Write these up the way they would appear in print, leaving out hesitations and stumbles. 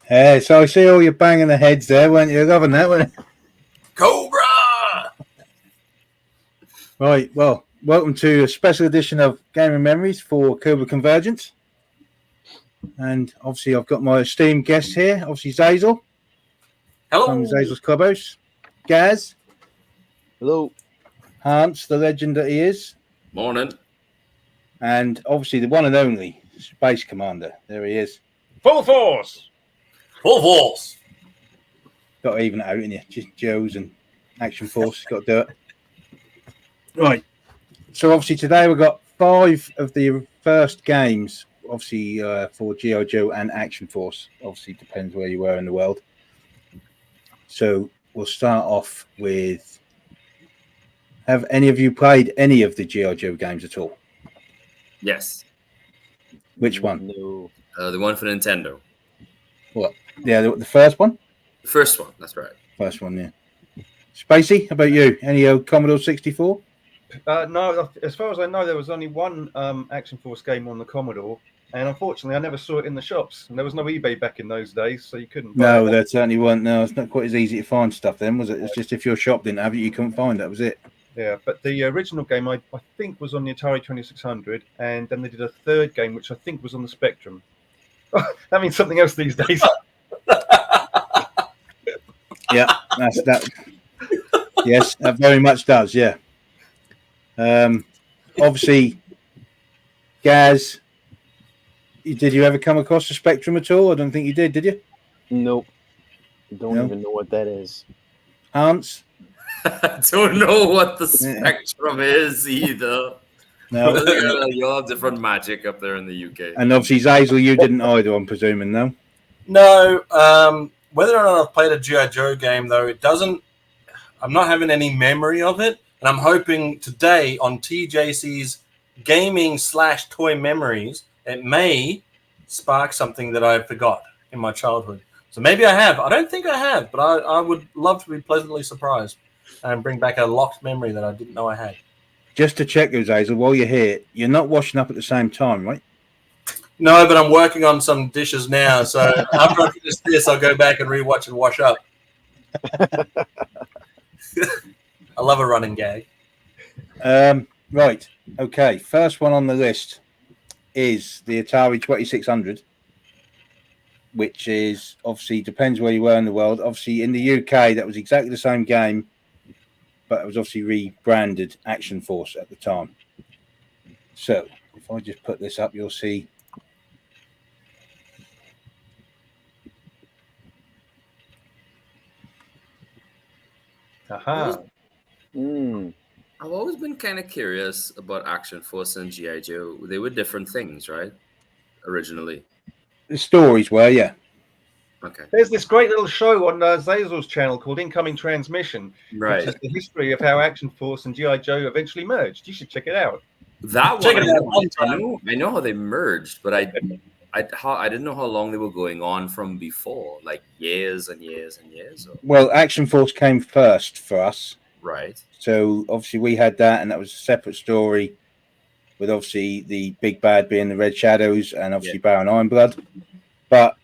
So I see all you banging the heads there, weren't you? Loving that, weren't you? Cobra! Right, well, welcome to a special edition of Gaming Memories for Cobra Convergence. And obviously I've got my esteemed guest here, obviously Xazyl. Hello! From Xazyl's Clubhouse. Gazz. Hello. Hans, the legend that he is. Morning. And obviously the one and only Space Commander. There he is. Full force! Full force! Got to even it out, innit? Just Joe's and Action Force. Got to do it. Right. So obviously today we've got 5 of the first games, obviously for G.I. Joe and Action Force. Obviously depends where you were in the world. So we'll start off with, have any of you played any of the G.I. Joe games at all? Yes. Which one? No. The one for Nintendo. What? Yeah, the first one? The first one, that's right. First one, yeah. Spacey, how about you? Any old Commodore 64? No, as far as I know, there was only one Action Force game on the Commodore, and unfortunately, I never saw it in the shops. And there was no eBay back in those days, so you couldn't. No, there certainly weren't. No, it's not quite as easy to find stuff then, was it? It's just if your shop didn't have it, you couldn't find it. That was it. Yeah, but the original game, I think, was on the Atari 2600, and then they did a third game, which I think was on the Spectrum. That means something else these days. Yeah, that's that. Yes, that very much does. Yeah. Obviously, Gaz, did you ever come across the Spectrum at all? I don't think you did you? Nope. Don't even know what that is. Hans? I don't know what the Spectrum is either. No. You'll have different magic up there in the UK. And obviously, Xazyl, you didn't either, I'm presuming, no? No. Whether or not I've played a G.I. Joe game, though, I'm not having any memory of it. And I'm hoping today on TJC's gaming/toy memories, it may spark something that I forgot in my childhood. So maybe I have. I don't think I have, but I would love to be pleasantly surprised and bring back a locked memory that I didn't know I had. Just to check, Xazyl, while you're here, you're not washing up at the same time, right? No, but I'm working on some dishes now. So after I finish this, I'll go back and rewatch and wash up. I love a running gag. Right. Okay. First one on the list is the Atari 2600, which is obviously depends where you were in the world. Obviously, in the UK, that was exactly the same game, but it was obviously rebranded Action Force at the time. So if I just put this up, you'll see. Aha. I've always been kind of curious about Action Force and G.I. Joe. They were different things, right? Originally. The stories were, yeah. Okay. There's this great little show on Xazyl's channel called Incoming Transmission, Right. which is the history of how Action Force and G.I. Joe eventually merged. You should check it out. That Check one, it out. I know how they merged, but I didn't know how long they were going on from before, like years and years and years. Or... Well, Action Force came first for us. Right. So obviously we had that, and that was a separate story with obviously the big bad being the Red Shadows and obviously Baron Ironblood. But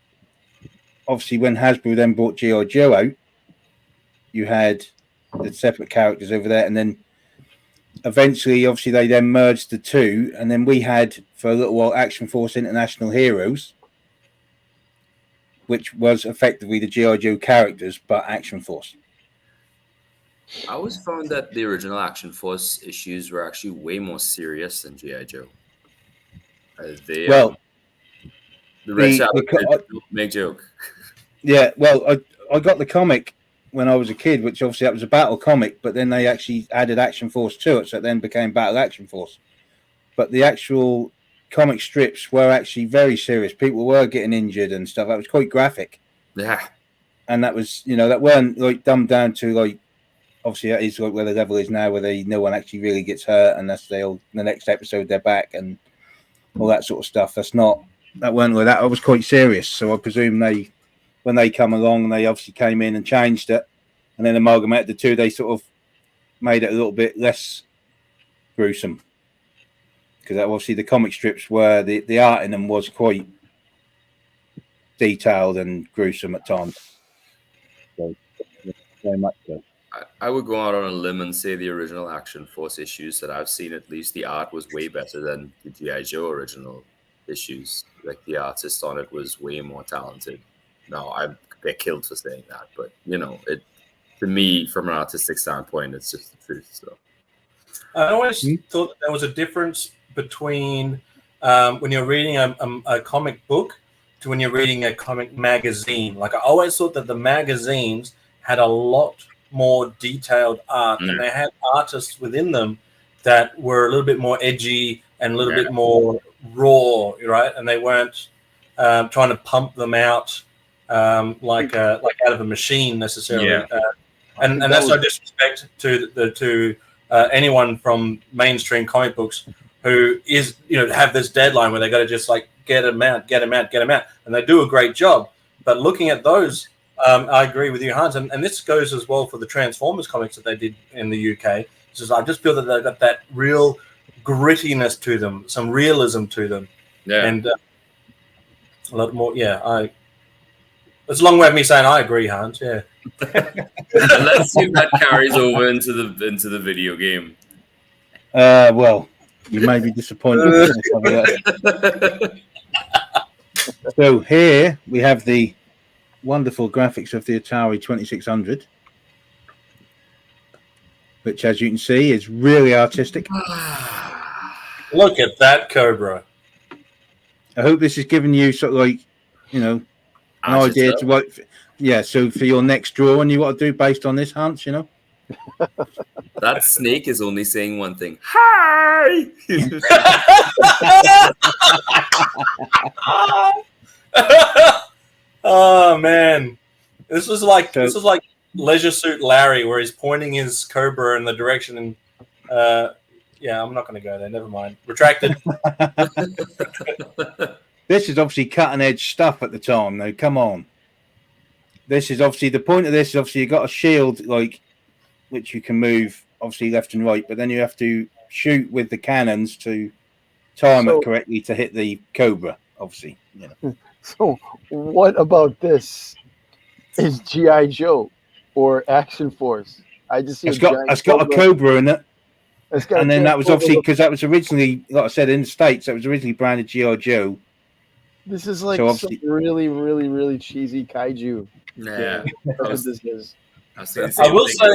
obviously when Hasbro then brought G.I. Joe out, you had the separate characters over there, and then eventually obviously they then merged the two, and then we had for a little while Action Force International Heroes, which was effectively the G.I. Joe characters but Action Force. I always found that the original Action Force issues were actually way more serious than G.I. Joe. The Red Shadow make joke. Yeah, well, I got the comic when I was a kid, which obviously that was a battle comic, but then they actually added Action Force to it, so it then became Battle Action Force. But the actual comic strips were actually very serious. People were getting injured and stuff. That was quite graphic. Yeah. And that was, that weren't like dumbed down to like, obviously that is like where the level is now, where no one actually really gets hurt, and that's the next episode they're back and all that sort of stuff. That weren't like that. I was quite serious, so I presume when they come along, they obviously came in and changed it, and then amalgamated the two. They sort of made it a little bit less gruesome, because obviously the comic strips were the art in them was quite detailed and gruesome at times. So, very much so. I would go out on a limb and say the original Action Force issues that I've seen, at least the art was way better than the G.I. Joe original issues. Like the artist on it was way more talented. No, I get killed for saying that, but it to me, from an artistic standpoint, it's just the truth. So I always thought that there was a difference between when you're reading a comic book to when you're reading a comic magazine. Like I always thought that the magazines had a lot more detailed art, and they had artists within them that were a little bit more edgy and a little bit more raw, right? And they weren't trying to pump them out like out of a machine necessarily. And that's no disrespect to anyone from mainstream comic books who is have this deadline where they got to just like get them out, and they do a great job. But looking at those, I agree with you, Hans, and this goes as well for the Transformers comics that they did in the UK. I just feel that they've got that real grittiness to them, some realism to them, and a lot more. It's a long way of me saying I agree, Hans. Yeah. Let's see if that carries over into the video game. Well, you may be disappointed. So here we have the wonderful graphics of the Atari 2600, which, as you can see, is really artistic. Look at that Cobra. I hope this is giving you sort of like, an idea to what. Yeah, so for your next drawing, you what to do based on this, Hans, That snake is only saying one thing. Hi! Oh man. This was like Leisure Suit Larry, where he's pointing his Cobra in the direction and I'm not gonna go there, never mind. Retracted. This is obviously cutting edge stuff at the time, though. Come on. This is obviously the point of this is obviously you got a shield which you can move obviously left and right, but then you have to shoot with the cannons to time it correctly to hit the Cobra, obviously. So what about this? Is G.I. Joe or Action Force? I just see it's got a Cobra in it. And then that was obviously because that was originally, like I said, in the States, that was originally branded G.I. Joe. This is like some really, really, really cheesy kaiju. Yeah. This is. I will say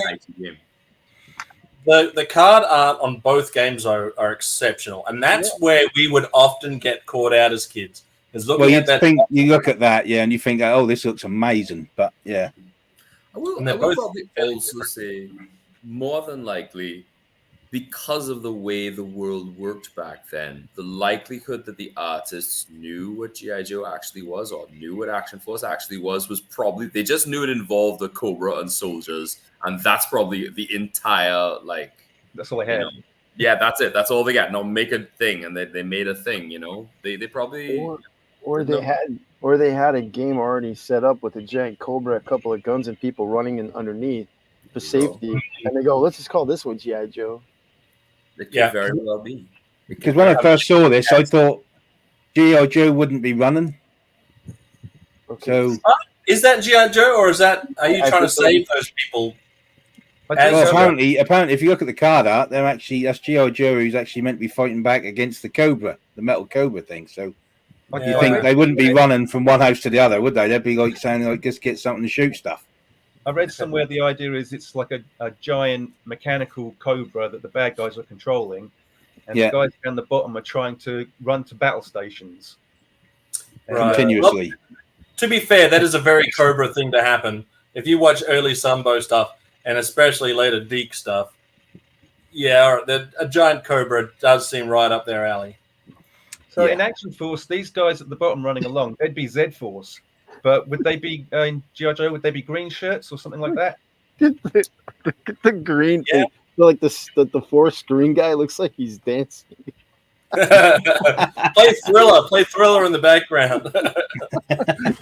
the card art on both games are exceptional, and that's where we would often get caught out as kids. You look at that, and you think, oh, this looks amazing, but yeah. I will probably also say, more than likely, because of the way the world worked back then, the likelihood that the artists knew what G.I. Joe actually was, or knew what Action Force actually was probably, they just knew it involved the Cobra and soldiers, and that's probably the entire, that's all they had. Yeah, that's it. That's all they got. No, make a thing, and they made a thing, They probably... Or they had a game already set up with a giant Cobra, a couple of guns, and people running in underneath for safety, and they go, let's just call this one G.I. Joe. It could very well be. Because when I first saw this, I thought G.I. Joe wouldn't be running. Okay. So is that G.I. Joe, or are you trying to save those people? Well, apparently, if you look at the card art, that's G.I. Joe who's actually meant to be fighting back against the Cobra, the metal Cobra thing. So you think they wouldn't be running from one house to the other, would they? They'd be saying, just get something to shoot stuff. I read somewhere the idea is it's like a giant mechanical Cobra that the bad guys are controlling, and the guys down the bottom are trying to run to battle stations continuously. Well, to be fair, that is a very Cobra thing to happen. If you watch early Sambo stuff, and especially later Deke stuff, a giant Cobra does seem right up their alley. So in Action Force, these guys at the bottom running along, they'd be Z-Force. But would they be in G.I. Joe? Would they be green shirts or something like that? The green, like the Force green guy looks like he's dancing. Play Thriller in the background.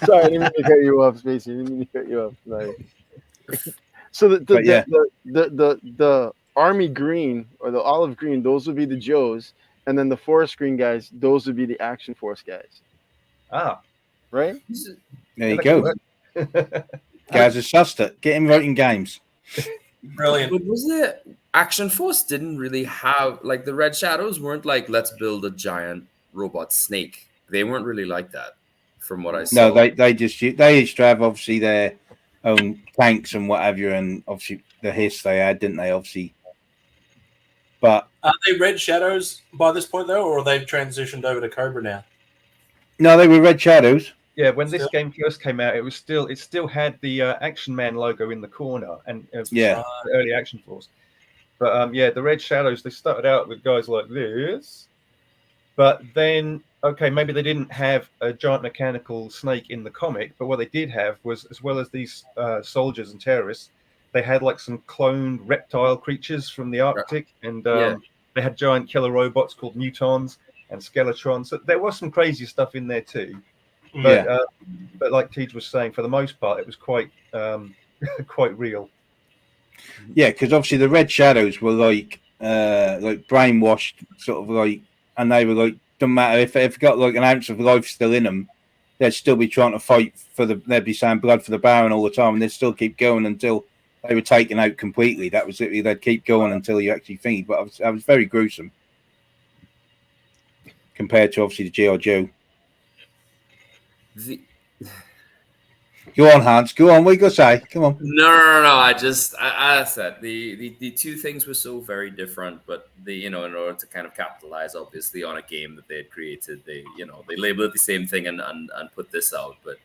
Sorry, I didn't mean to cut you off, Spacey. I didn't mean to cut you off. Nice. So the army green or the olive green, those would be the Joes, and then the forest green guys, those would be the Action Force guys. Ah. right? There you go. Gazz has sussed it. Get him writing games. Brilliant. But was it Action Force didn't really have like the Red Shadows weren't like let's build a giant robot snake. They weren't really like that, from what I saw. No, they used to have obviously their own tanks and what have you, and obviously the hiss they had, didn't they? Obviously, but Are they Red Shadows by this point though, or they've transitioned over to Cobra now? no, they were Red Shadows. Yeah, when this game first came out, it still had the Action Man logo in the corner, and Yeah. the early Action Force. But yeah, the Red Shadows, they started out with guys like this, but then okay, maybe they didn't have a giant mechanical snake in the comic, but what they did have was, as well as these soldiers and terrorists, they had like some cloned reptile creatures from the Arctic, and they had giant killer robots called Mutons and Skeletrons. So there was some crazy stuff in there too. But but like Tej was saying, for the most part, it was quite quite real. Yeah, because obviously the Red Shadows were like brainwashed, sort of like, and they were like, doesn't matter if they've got like an ounce of life still in them, they'd still be trying to fight for they'd be saying blood for the Baron all the time, and they'd still keep going until they were taken out completely. That was it. They'd keep going until you actually think. But that was very gruesome compared to obviously the G.I. Joe. Go on, Hans. Go on. What you got to say? Come on. No. I said the two things were so very different, but in order to kind of capitalize, obviously, on a game that they had created, they labeled it the same thing and put this out. But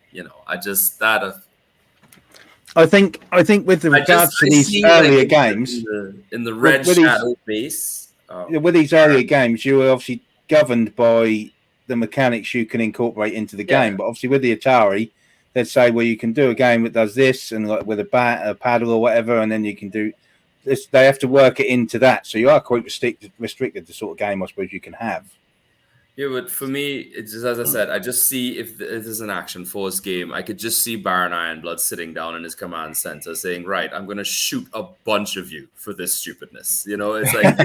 I think with regards to these earlier games in the Red Shadow base, with these earlier games, you were obviously governed by the mechanics you can incorporate into the game. But obviously with the Atari, they'd say, well, you can do a game that does this and like with a bat, a paddle or whatever, and then you can do this. They have to work it into that. So you are quite restricted the sort of game I suppose you can have. Yeah, but for me, it's just, as I said, I just see if this is an Action Force game, I could just see Baron Ironblood sitting down in his command center saying, right, I'm going to shoot a bunch of you for this stupidness. It's like...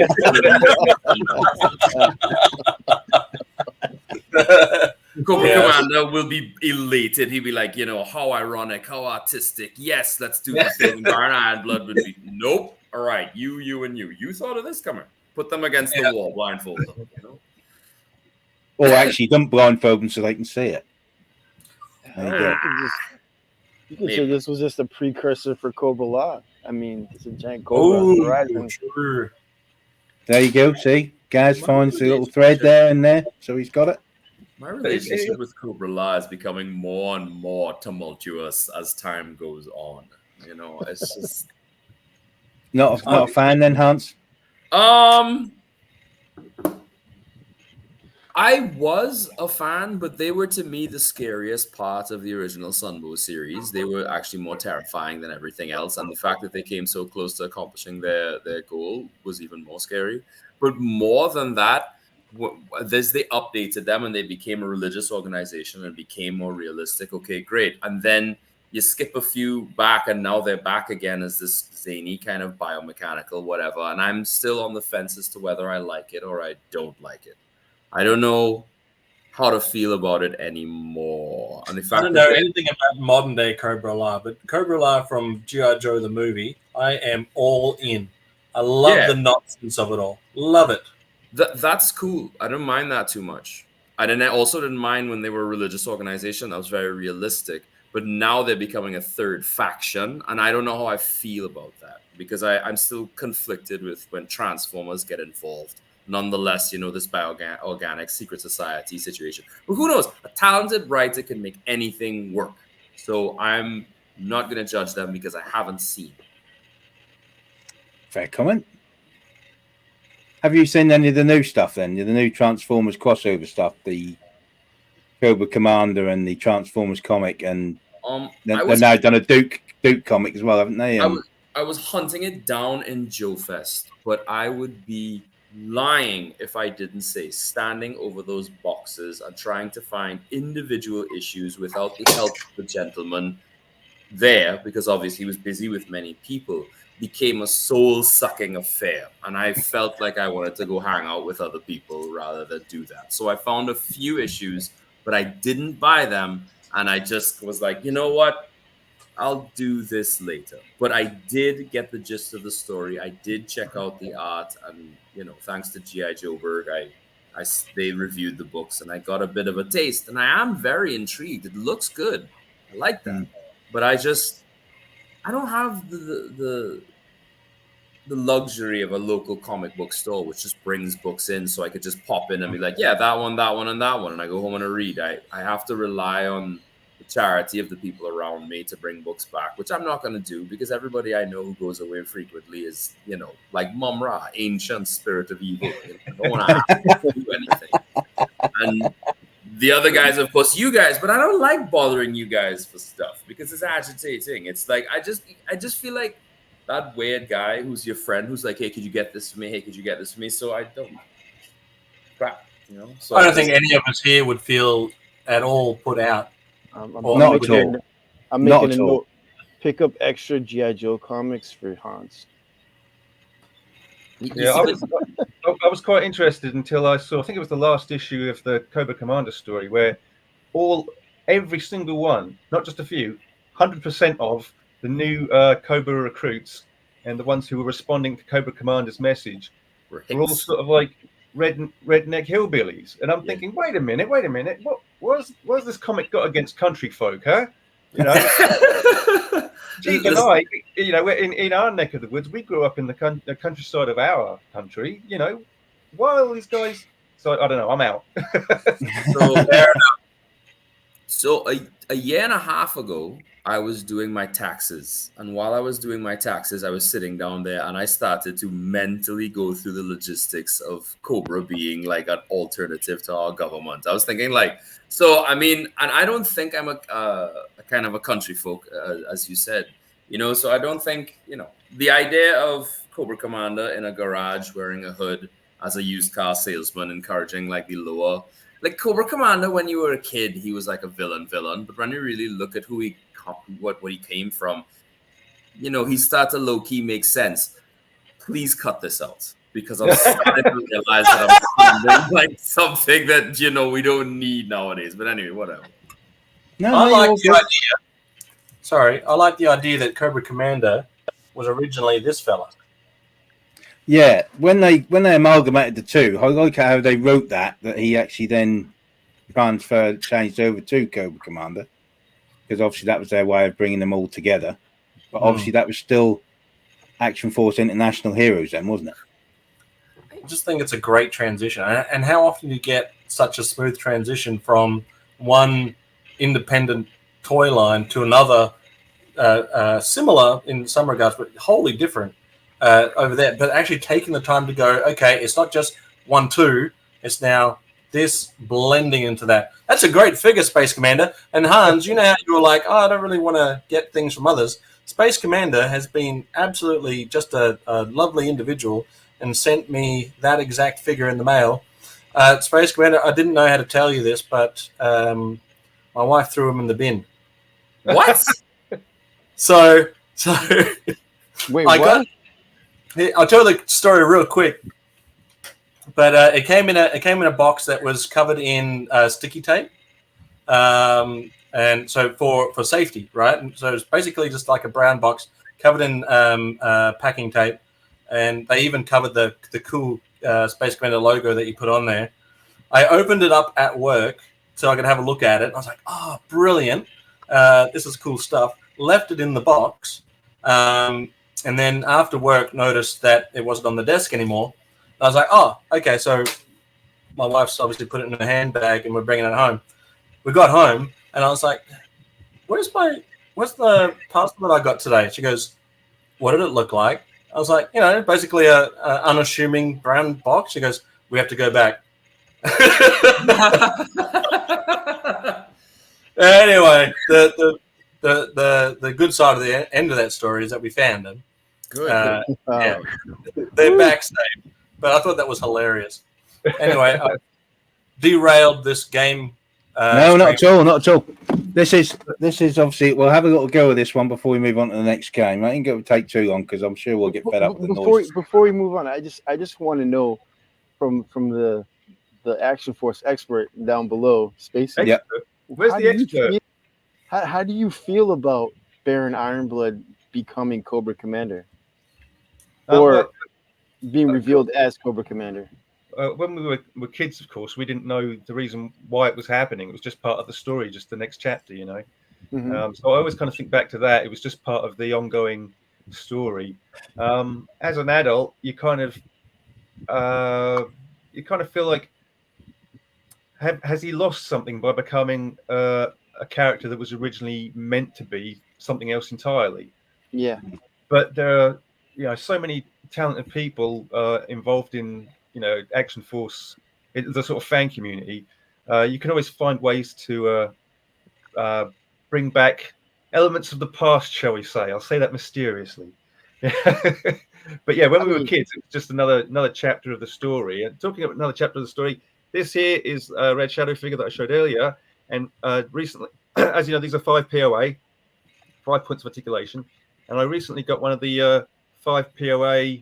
Cobra Commander will be elated. He'd be like, how ironic, how artistic. Yes, let's do the thing. Baron Ironblood would be, nope. All right, you, and you. You thought of this coming. Put them against the wall, blindfold them. Or actually, don't blindfold them so they can see it. You can say this was just a precursor for Cobra Law. I mean, it's a giant Cobra. Sure. There you go. See, Gazz finds the little thread there and there, so he's got it. My relationship with Cobra Law is becoming more and more tumultuous as time goes on. It's just not a fan then, Hans. I was a fan, but they were to me the scariest part of the original Sunbow series. They were actually more terrifying than everything else, and the fact that they came so close to accomplishing their goal was even more scary. But more than that, they updated them and they became a religious organization and became more realistic. Okay, great. And then you skip a few back and now they're back again as this zany kind of biomechanical whatever. And I'm still on the fence as to whether I like it or I don't like it. I don't know how to feel about it anymore. And I don't know anything about modern day Cobra Law, but Cobra Law from G.I. Joe the movie, I am all in. I love the nonsense of it all. Love it. That's cool. I don't mind that too much. I also didn't mind when they were a religious organization. That was very realistic. But now they're becoming a third faction, and I don't know how I feel about that because I'm still conflicted with when Transformers get involved. Nonetheless, this organic secret society situation. But who knows? A talented writer can make anything work. So I'm not going to judge them because I haven't seen it. Fair comment. Have you seen any of the new stuff then? The new Transformers crossover stuff, the Cobra Commander and the Transformers comic, and they've now done a Duke comic as well, haven't they? I was hunting it down in Joe Fest, but I would be lying if I didn't say standing over those boxes and trying to find individual issues without the help of the gentleman there, because obviously he was busy with many people, became a soul-sucking affair. And I felt like I wanted to go hang out with other people rather than do that. So I found a few issues, but I didn't buy them. And I just was like, you know what? I'll do this later. But I did get the gist of the story. I did check out the art, and thanks to G.I. Joe Berg, they reviewed the books, and I got a bit of a taste. And I am very intrigued. It looks good. I like that. But I don't have the luxury of a local comic book store, which just brings books in, so I could just pop in and be like, yeah, that one, and that one, and I go home and I read. I have to rely on the charity of the people around me to bring books back, which I'm not going to do, because everybody I know who goes away frequently is, like Mum Ra, ancient spirit of evil. I don't want to have to do anything. And the other guys, of course, you guys, but I don't like bothering you guys for stuff because it's agitating. It's like I just feel like that weird guy who's your friend who's like, hey, could you get this for me? Hey, could you get this for me? So I don't. Crap, So I don't think any of us here would feel at all put out. I'm making a note. Pick up extra G.I. Joe comics for Hans. Yeah, I was quite interested until I saw, I think it was the last issue of the Cobra Commander story, where every single one, not just a few, 100% of the new Cobra recruits and the ones who were responding to Cobra Commander's message were all sort of like redneck hillbillies. And I'm thinking, wait a minute, what's this comic got against country folk, huh? Jake and I, in our neck of the woods, we grew up in the countryside of our country. Why all these guys? So I don't know. I'm out. So fair enough. So a year and a half ago, I was doing my taxes, and while I was doing my taxes, I was sitting down there, and I started to mentally go through the logistics of Cobra being like an alternative to our government. I was thinking so I mean, and I don't think I'm a kind of a country folk, as you said, so I don't think, the idea of Cobra Commander in a garage wearing a hood as a used car salesman, encouraging like the lower, like Cobra Commander, when you were a kid, he was like a villain, but when you really look at what he came from, he started to low-key make sense. Please cut this out, because I'm starting to realize that I'm sounding like something that we don't need nowadays. But anyway, whatever. I like the idea. Sorry, I like the idea that Cobra Commander was originally this fella. Yeah, when they amalgamated the two, I like how they wrote that he actually then changed over to Cobra Commander, because obviously that was their way of bringing them all together. But obviously that was still Action Force International Heroes then, wasn't it? I just think it's a great transition. And how often do you get such a smooth transition from one independent toy line to another, similar in some regards, but wholly different over there. But actually taking the time to go, okay, it's not just 1-2, it's now this blending into that. That's a great figure, Space Commander. And Hans, you know how you were like, I don't really want to get things from others. Space Commander has been absolutely just a lovely individual and sent me that exact figure in the mail. Space Commander, I didn't know how to tell you this, but my wife threw him in the bin. What? So wait, what? I'll tell the story real quick. But it came in a box that was covered in sticky tape, and so for safety, right? And so it's basically just like a brown box covered in packing tape, and they even covered the cool Space Commander logo that you put on there. I opened it up at work so I could have a look at it. I was like, oh, brilliant! This is cool stuff. Left it in the box, and then after work noticed that it wasn't on the desk anymore. I was like, oh, okay, so my wife's obviously put it in her handbag and we're bringing it home. We got home and I was like, what's the parcel that I got today? She goes, what did it look like? I was like, basically a unassuming brown box. She goes, we have to go back. Anyway, the good side of the end of that story is that we found them. Good. Yeah, they're back safe. But I thought that was hilarious. Anyway, I derailed this game. No, not at all. This is obviously. We'll have a little go of this one before we move on to the next game. I think it will take too long because I'm sure we'll get fed up with the noise. Before we move on, I just want to know from the Action Force expert down below, Space. Yeah. Where's the expert? How do you feel about Baron Ironblood becoming Cobra Commander? Or being revealed as Cobra Commander? When we were kids, of course, we didn't know the reason why it was happening. It was just part of the story, just the next chapter, you know. Mm-hmm. So I always kind of think back to that. It was just part of the ongoing story. As an adult, you kind of feel like, has he lost something by becoming a character that was originally meant to be something else entirely? Yeah. But there are, so many talented people involved in, Action Force, the sort of fan community. You can always find ways to bring back elements of the past, shall we say? I'll say that mysteriously. But yeah, when we were kids, it was just another chapter of the story. And talking about another chapter of the story, this here is a Red Shadow figure that I showed earlier. And recently, as you know, these are 5 POA, 5 points of articulation. And I recently got one of the 5 POA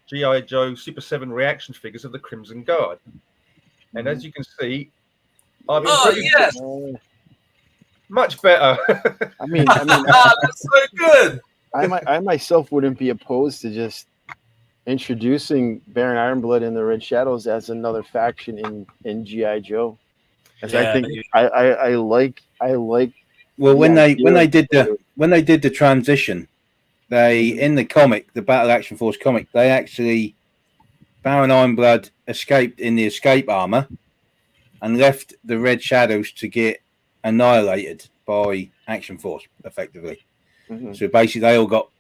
G.I. Joe Super 7 reaction figures of the Crimson Guard. And as you can see, I've yes, much better. I mean, that's so good. I myself wouldn't be opposed to just introducing Baron Ironblood and the Red Shadows as another faction in G.I. Joe. I think I like. Well, when they did the transition, they in the comic, the Battle Action Force comic, they actually Baron Ironblood escaped in the escape armor and left the Red Shadows to get annihilated by Action Force, effectively. Mm-hmm. So basically, they all got,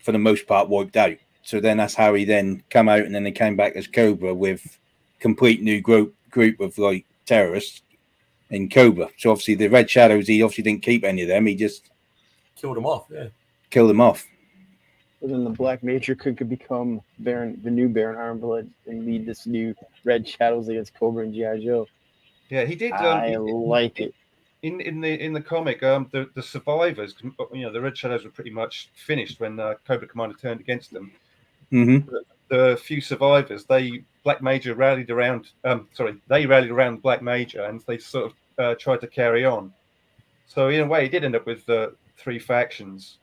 for the most part, wiped out. So then that's how he then come out, and then they came back as Cobra with complete new group of like terrorists in Cobra. So obviously the Red Shadows, he obviously didn't keep any of them. He just killed them off. Yeah, killed them off. But then the Black Major could become the new Baron Ironblood, and lead this new Red Shadows against Cobra and G.I. Joe. Yeah, he did. I like it. In the comic, the survivors, the Red Shadows were pretty much finished when Cobra Commander turned against them. Mm-hmm. The few survivors, Black Major rallied around. They rallied around Black Major, and they sort of tried to carry on. So in a way, it did end up with 3 factions.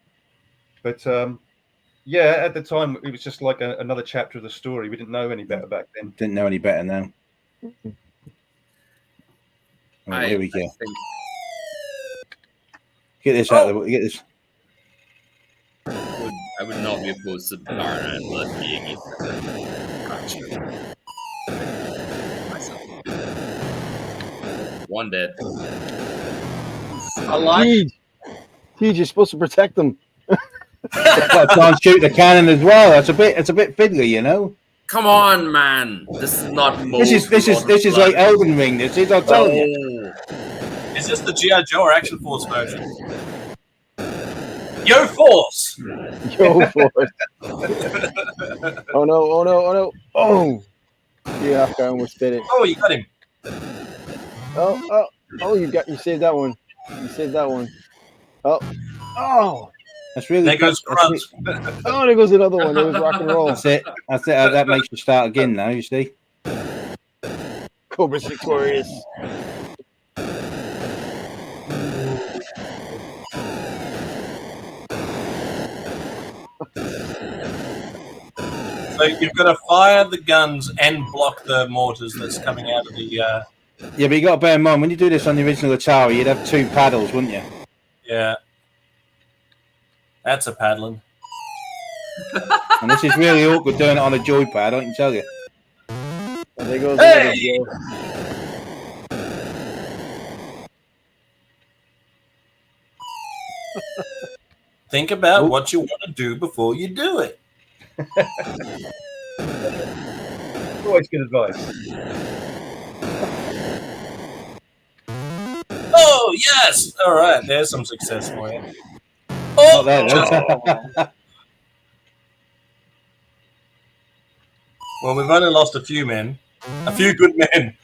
But at the time, it was just like another chapter of the story. We didn't know any better back then. Didn't know any better now. Oh, here we go. Get this out of the way. Get this. I would not be opposed to Baron Ironblood being myself. One dead. I like. You're supposed to protect them. Got to try and shoot the cannon as well. It's a bit fiddly, you know. Come on, man! This is not. This is like Elden Ring. This is. I'm telling you. Is this the G.I. Joe or Action Force version? Yo Force! Yo Force! Oh no! Oh! Yeah, I almost did it. Oh, you got him. Oh! You saved that one. You saved that one. Oh! That's really. There goes Grunt. Oh, there goes another one. There was rock and roll. That's it. That makes you start again now. You see. Cobra's victorious. So you've got to fire the guns and block the mortars that's coming out of the. Yeah, but you got to bear in mind when you do this on the original Atari, you'd have 2 paddles, wouldn't you? Yeah. That's a paddling. And this is really awkward doing it on a joypad, I can tell you. Well, there goes hey! Think about what you want to do before you do it. Always good advice. Oh, yes! All right, there's some success for you. Not there, Well, we've only lost a few men. A few good men.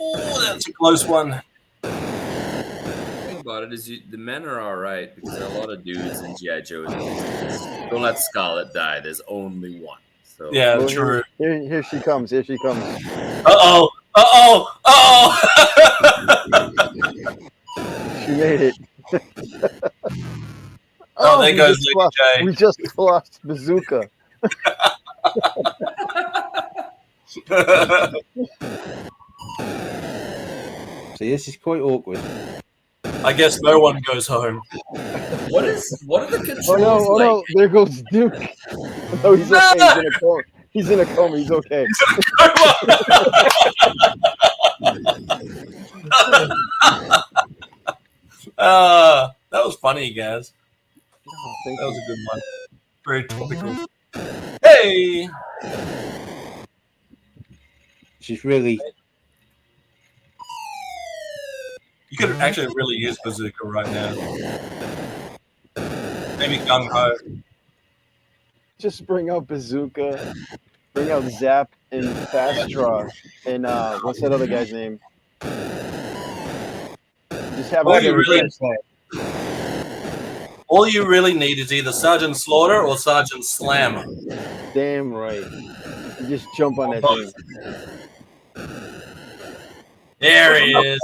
Oh, that's a close one. About it is the men are all right because there are a lot of dudes in G.I. Joe. Don't let Scarlet die. There's only one. So yeah, true. Here she comes. Uh-oh. She made it. Oh, there goes Lady J. We just lost Bazooka. See, this is quite awkward. I guess no one goes home. What are the controls Oh like? no! There goes Duke. No, he's okay. He's in a coma. He's okay. That was funny, guys. Oh, That was a good one. Very topical. Hey! She's really. You could actually really use Bazooka right now. Maybe Gung Ho. Just bring out Bazooka, bring out Zap and Fast Draw, and what's that other guy's name? Just have All you really need is either Sergeant Slaughter or Sergeant Slammer. Damn right. You just jump on that thing. There he is.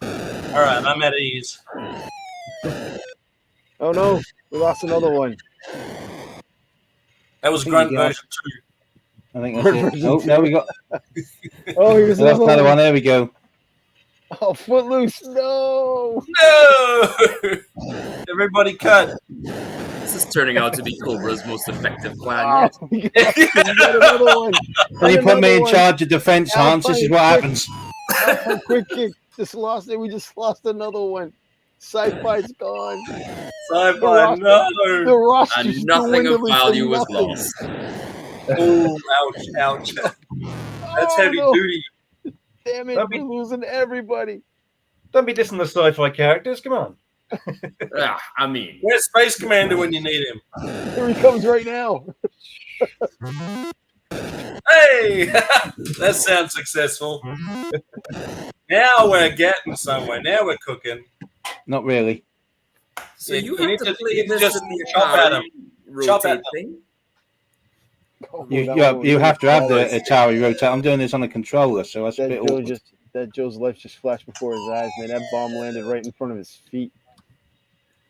All right, I'm at ease. Oh no, we lost another one. That was Grunt version 2. I think that's it. Oh, no, we got. Oh, here's That's another one. one. There we go. Oh, Footloose. No. No! Everybody cut. This is turning out to be Cobra's most effective plan Oh, yet. we got another one. When you put me in Another charge of defense, Hans, this is what happens. one. Quick kick. Just lost it. We just lost another one. Sci-fi's gone. Sci-fi, no! The roster's And nothing of dwindling to value was nothing. lost. Oh, ouch. That's Oh, heavy no. duty. Damn it, That'd be- we're losing everybody. Don't be dissing the sci-fi characters. Come on. I mean, Where's Space Commander when you need him? Here he comes right now. Hey! That sounds successful. Now we're getting somewhere. Now we're cooking. Not really. so Yeah, you you have need to to- play you this just in the chop at him. Chop at rotate them. thing. Oh, You, that you, one you was have to have the flawless. Atari rotate. I'm doing this on a controller, so that's a bit awkward. That Joe's life just flashed before his eyes, man. That bomb landed right in front of his feet.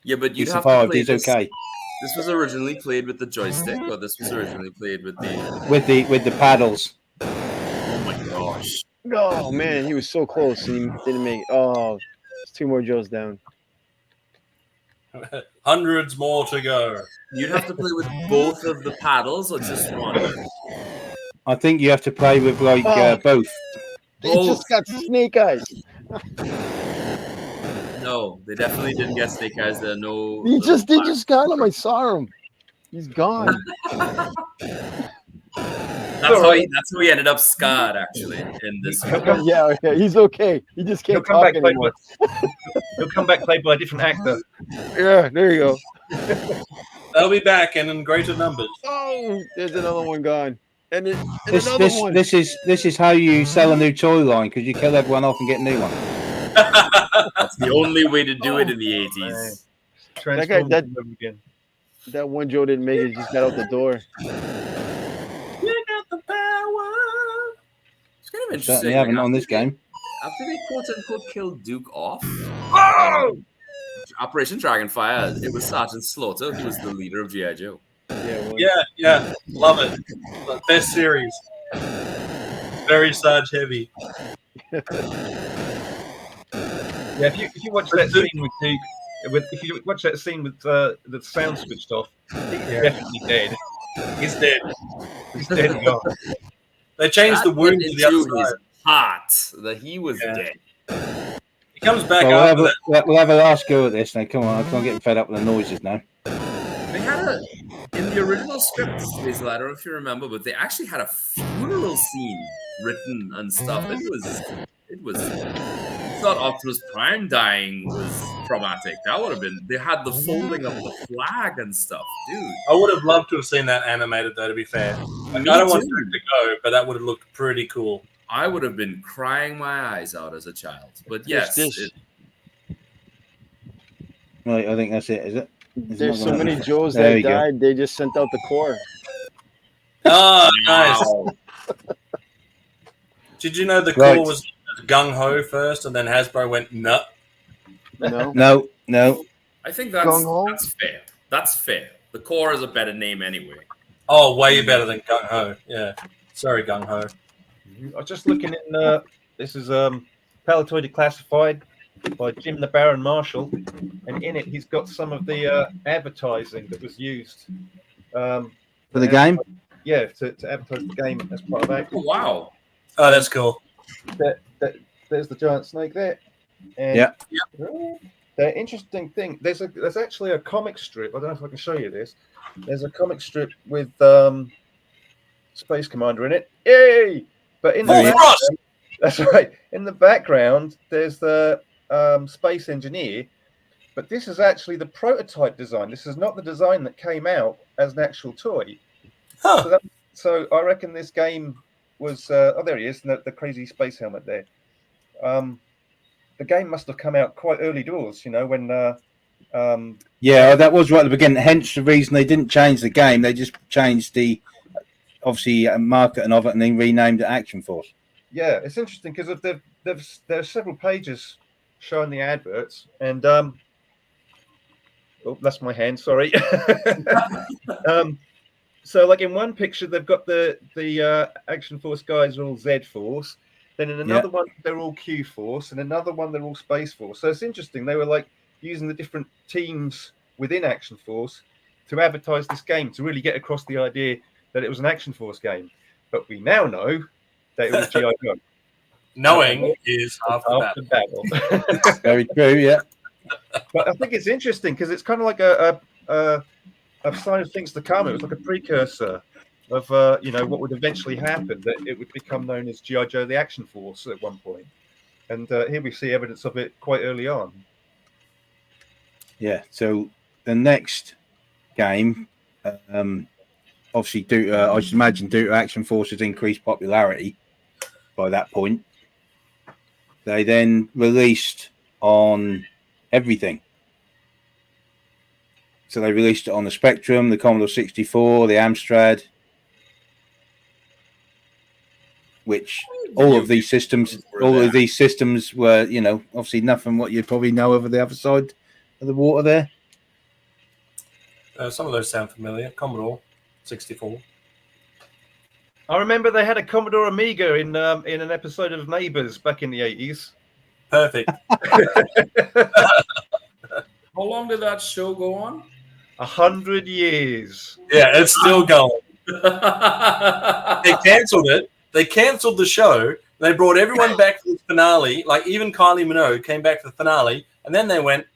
Yeah, but He you'd have to survived. play He's this. okay. This was originally played with the joystick, or this was originally played with the. With the paddles. Oh my gosh! Oh man, he was so close and he didn't make it. Oh, there's 2 more Joes down. Hundreds more to go. You'd have to play with both of the paddles, or just one. I think you have to play with like both. They just got snake eyes. No, they definitely didn't get snake eyes. There, no. They just got him. I saw him. He's gone. That's how he ended up scarred, actually, in this. yeah, he's okay. He just He'll can't come talk back played anymore. He'll come back played by a different actor. Yeah, there you go. They'll be back and in greater numbers. Oh, there's another one gone. And This another one. this is how you sell a new toy line, because you kill everyone off and get a new one. That's the only way to do it in the 80s. Transform that- them again. That one Joe didn't make it. He just got out the door. You got the power. It's kind of interesting. Certainly haven't on this game. After they quote unquote killed Duke off, Oh! Operation Dragonfire, it was Sergeant Slaughter who was the leader of G.I. Joe. Yeah. Love it. The best series. Very Sarge heavy. Yeah, if you watch that scene with Duke, if you watch that scene with the sound switched off, he's definitely dead. He's dead. He's dead and gone. They changed the That wound went to the other into his side. heart that he was Yeah. dead. He comes back Well, after that. we'll have a last go at this now. Come on, I'm getting fed up with the noises now. They had in the original script, Xazyl, I don't know if you remember, but they actually had a funeral scene written and stuff. It was. I thought Optimus Prime dying was traumatic. That would have been. They had the folding of the flag and stuff, dude. I would have loved to have seen that animated, though, to be fair. Like, Me I don't want too. Duke to go, but that would have looked pretty cool. I would have been crying my eyes out as a child. But yes, Right, I think that's it. Is it? There's so many Joes There that you go. died. They just sent out the core. Oh, nice. Wow. Did you know the Right. core was gung ho first, and then Hasbro went nut? No. No. I think that's Gung-ho? fair. That's fair. The core is a better name anyway. Oh, way better than gung ho. Yeah. Sorry, gung ho. I was just looking in. This is Palatoid Declassified by Jim the Baron Marshall, and in it he's got some of the advertising that was used For the game? Yeah, to advertise the game as part of that. Oh, wow. Oh, that's cool. There's the giant snake there. And Yeah. The interesting thing, there's actually a comic strip. I don't know if I can show you this. There's a comic strip with Space Commander in it. Yay! But in the background, that's right. In the background, there's the Space Engineer. But this is actually the prototype design. This is not the design that came out as an actual toy. Huh. So I reckon this game was. Oh, there he is. The crazy space helmet there. The game must have come out quite early doors. You know when. Yeah, that was right at the beginning. Hence the reason they didn't change the game. They just changed the obviously marketing of it and then renamed it Action Force. Yeah, it's interesting because there's several pages showing the adverts, and oh, that's my hand. Sorry. So, like in one picture, they've got the Action Force guys are all Z Force. Then in another one, they're all Q Force, and another one, they're all Space Force. So it's interesting. They were like using the different teams within Action Force to advertise this game to really get across the idea that it was an Action Force game. But we now know that it was G.I. Joe. Knowing is half the battle. Very true, yeah. But I think it's interesting because it's kind of like a sign of things to come. It was like a precursor of what would eventually happen, that it would become known as G.I. Joe the Action Force at one point. And here we see evidence of it quite early on. Yeah, so the next game, obviously, I should imagine due to Action Force's increased popularity by that point, they then released on everything. So they released it on the Spectrum, the Commodore 64, the Amstrad, which all of these systems were, obviously nothing what you'd probably know over the other side of the water there. Some of those sound familiar. Commodore 64. I remember they had a Commodore Amiga in an episode of Neighbours back in the 80s. Perfect. How long did that show go on? 100 years. Yeah, it's still going. They cancelled it. They cancelled the show. They brought everyone back for the finale. Like even Kylie Minogue came back for the finale, and then they went,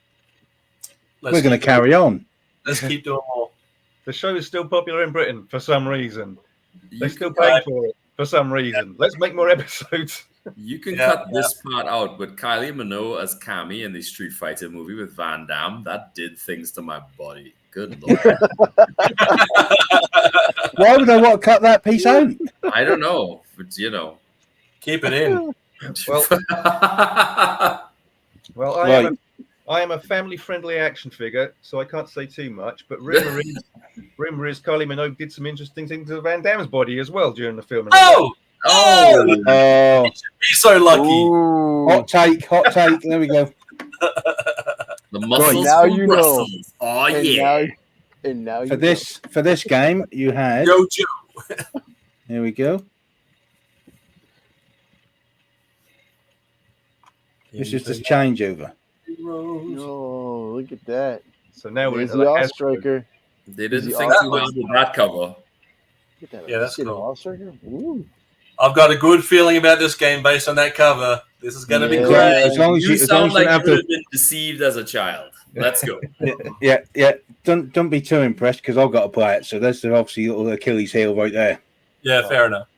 we're going to carry on. Let's keep doing more. The show is still popular in Britain for some reason. They're still paying for it for some reason. Let's make more episodes. You can cut this part out, but Kylie Minogue as Cammy in the Street Fighter movie with Van Damme, that did things to my body. Good Lord. Why would I want to cut that piece out? I don't know, but Keep it in. Well, I am a family-friendly action figure, so I can't say too much. But rumor is Kylie Minogue did some interesting things to Van Damme's body as well during the filming. Oh! Oh! Be so lucky. Ooh. Hot take. There we go. The muscles now from you know. Brussels. Oh And yeah! now For this game, you had. Jojo. Here we go. This is this changeover. Oh, look at that. So now we're There's into the the All Striker. They didn't Is think he too hard with that cover. Look at that. Yeah, that's See the cool. All Striker? Ooh. I've got a good feeling about this game based on that cover. This is going to be Yeah. great. As long as You as long sound as you like you have would to. have been deceived as a child. Let's go. Yeah. Don't be too impressed because I've got to play it. So that's obviously little Achilles heel right there. Yeah, fair enough.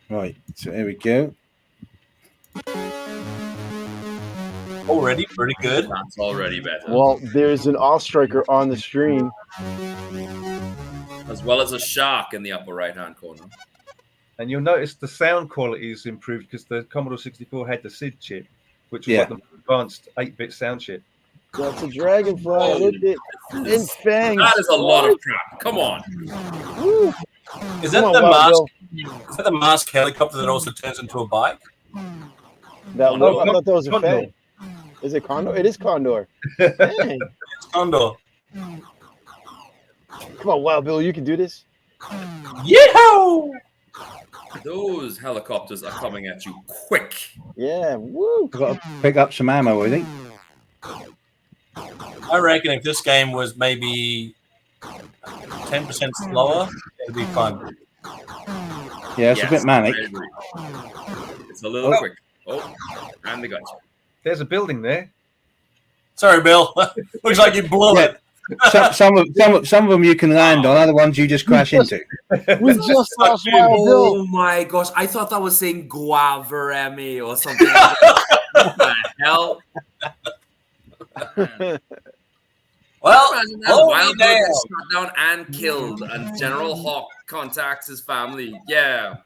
Right. So here we go. Already pretty good. That's already better. Well, there's an All Striker on the stream. As well as a shark in the upper right-hand corner. And you'll notice the sound quality is improved because the Commodore 64 had the SID chip, which was like the advanced 8-bit sound chip. That's a dragonfly. Look at in fangs. That is a lot of crap. Come on. Woo. Is that the mask? Is that the mask helicopter that also turns into a bike? I thought that was a fang. Is it Condor? It is Condor. Dang. It's Condor. Come on, Wild Bill, you can do this. Yeehaw! Those helicopters are coming at you quick. Yeah, woo. I've got to pick up some ammo, I think. I reckon if this game was maybe 10% slower, it'd be fun. Yeah, it's a bit manic. It's a little quick. Oh, and they got you. There's a building there. Sorry, Bill. Looks like you blew it. Some of them you can land on, other ones you just crash into. We just lost Wild Bill. Oh my gosh, I thought that was saying Guavaremi or something like that. What the hell? Well, Wild Bill is shot down and killed, and General Hawk contacts his family. Yeah.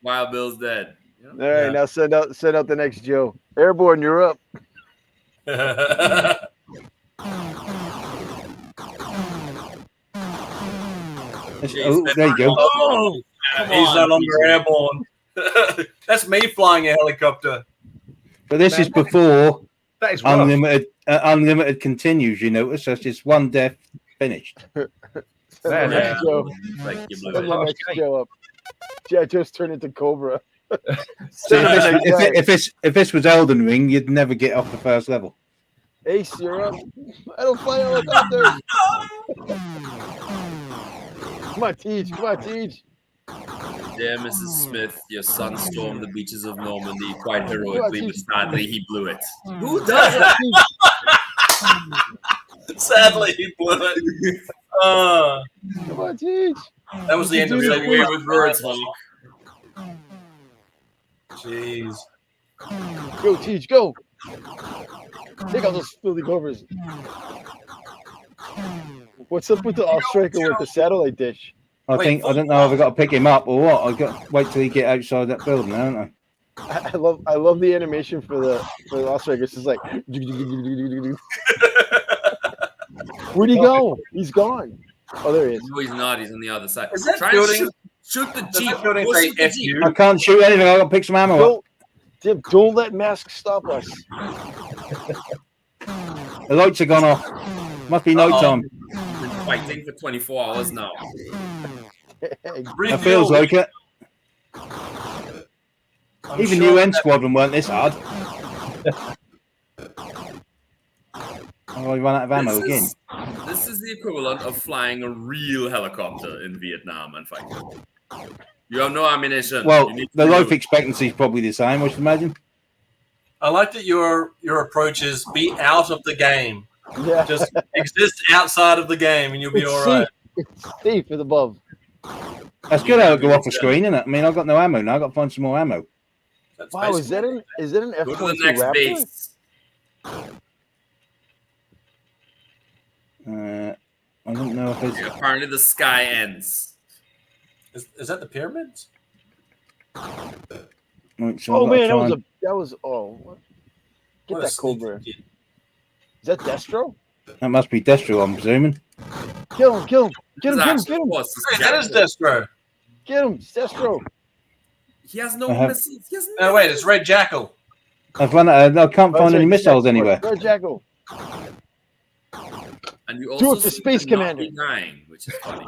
Wild Bill's dead. All right, now send out the next Joe. Airborne, you're up. Oh, there you go. Oh, he's no longer airborne. That's me flying a helicopter. But this is before That is rough. unlimited continues. You notice that's just one death finished. Send the next Joe. Like you blew Send it. the next Joe up. Yeah, just turn into Cobra. So if this was Elden Ring, you'd never get off the first level. Ace, you're up. I don't fly helicopters. Come on, Teach. Come on, Teach. Dear Mrs. Smith, your son stormed the beaches of Normandy quite heroically, but sadly he blew it. Who does that? Sadly, he blew it. Come on, Teach. That was the end of Get the away with words, Hawk. Jeez. Go, Teach, go. Take out those filthy covers. What's up with the off-striker with the satellite dish? I don't know if I got to pick him up or what. I got to wait till he get outside that building, haven't I? I love the animation for the off-striker. It's just like where'd he go? He's gone. Oh, there he is. No, he's not. He's on the other side. Is that Try building? and shoot the Jeep. That building Go say shoot the F Jeep. you? I can't shoot anything. I got to pick some ammo up. Don't let Mask stop us. The lights are gone off. Must be night time. Been fighting for 24 hours now. It feels like it. Even sure UN Squadron weren't this hard. Oh, I run out of ammo again. This is the equivalent of flying a real helicopter in Vietnam and fighting. You have no ammunition. Well, You need the to life reload. expectancy is probably the same, I should imagine. I like that your approach is be out of the game. Yeah, Just exist outside of the game and you'll be it's all right. safe. It's safe as above. That's good how it go off the screen, isn't it? I mean, I've got no ammo now. I've got to find some more ammo. That's Wow, is that an Go to the F-22 next Raptor? base. I don't know if it's... Apparently the sky ends. Is that the pyramids? Right, so Oh I've got to man, try and- what? Get What a that sneaky Cobra. kid. Is that Destro? That must be Destro, I'm presuming. Kill him! Get him! This Get him! actually was Hey, that is Destro. Get him! It's Destro! He has no I have- missiles. He has No, wait, it's Red Jackal. I've run out. I can't find any missiles anywhere. Red Jackal. And you Do also it for see Space the Commander. 99, which is funny.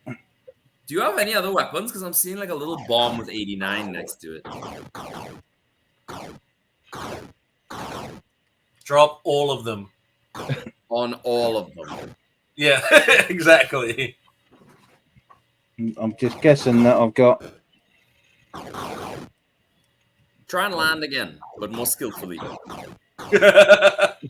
Do you have any other weapons? Because I'm seeing like a little bomb with 89 next to it. Drop all of them. On all of them. Yeah, exactly. I'm just guessing that I've got... Try and land again, but more skillfully.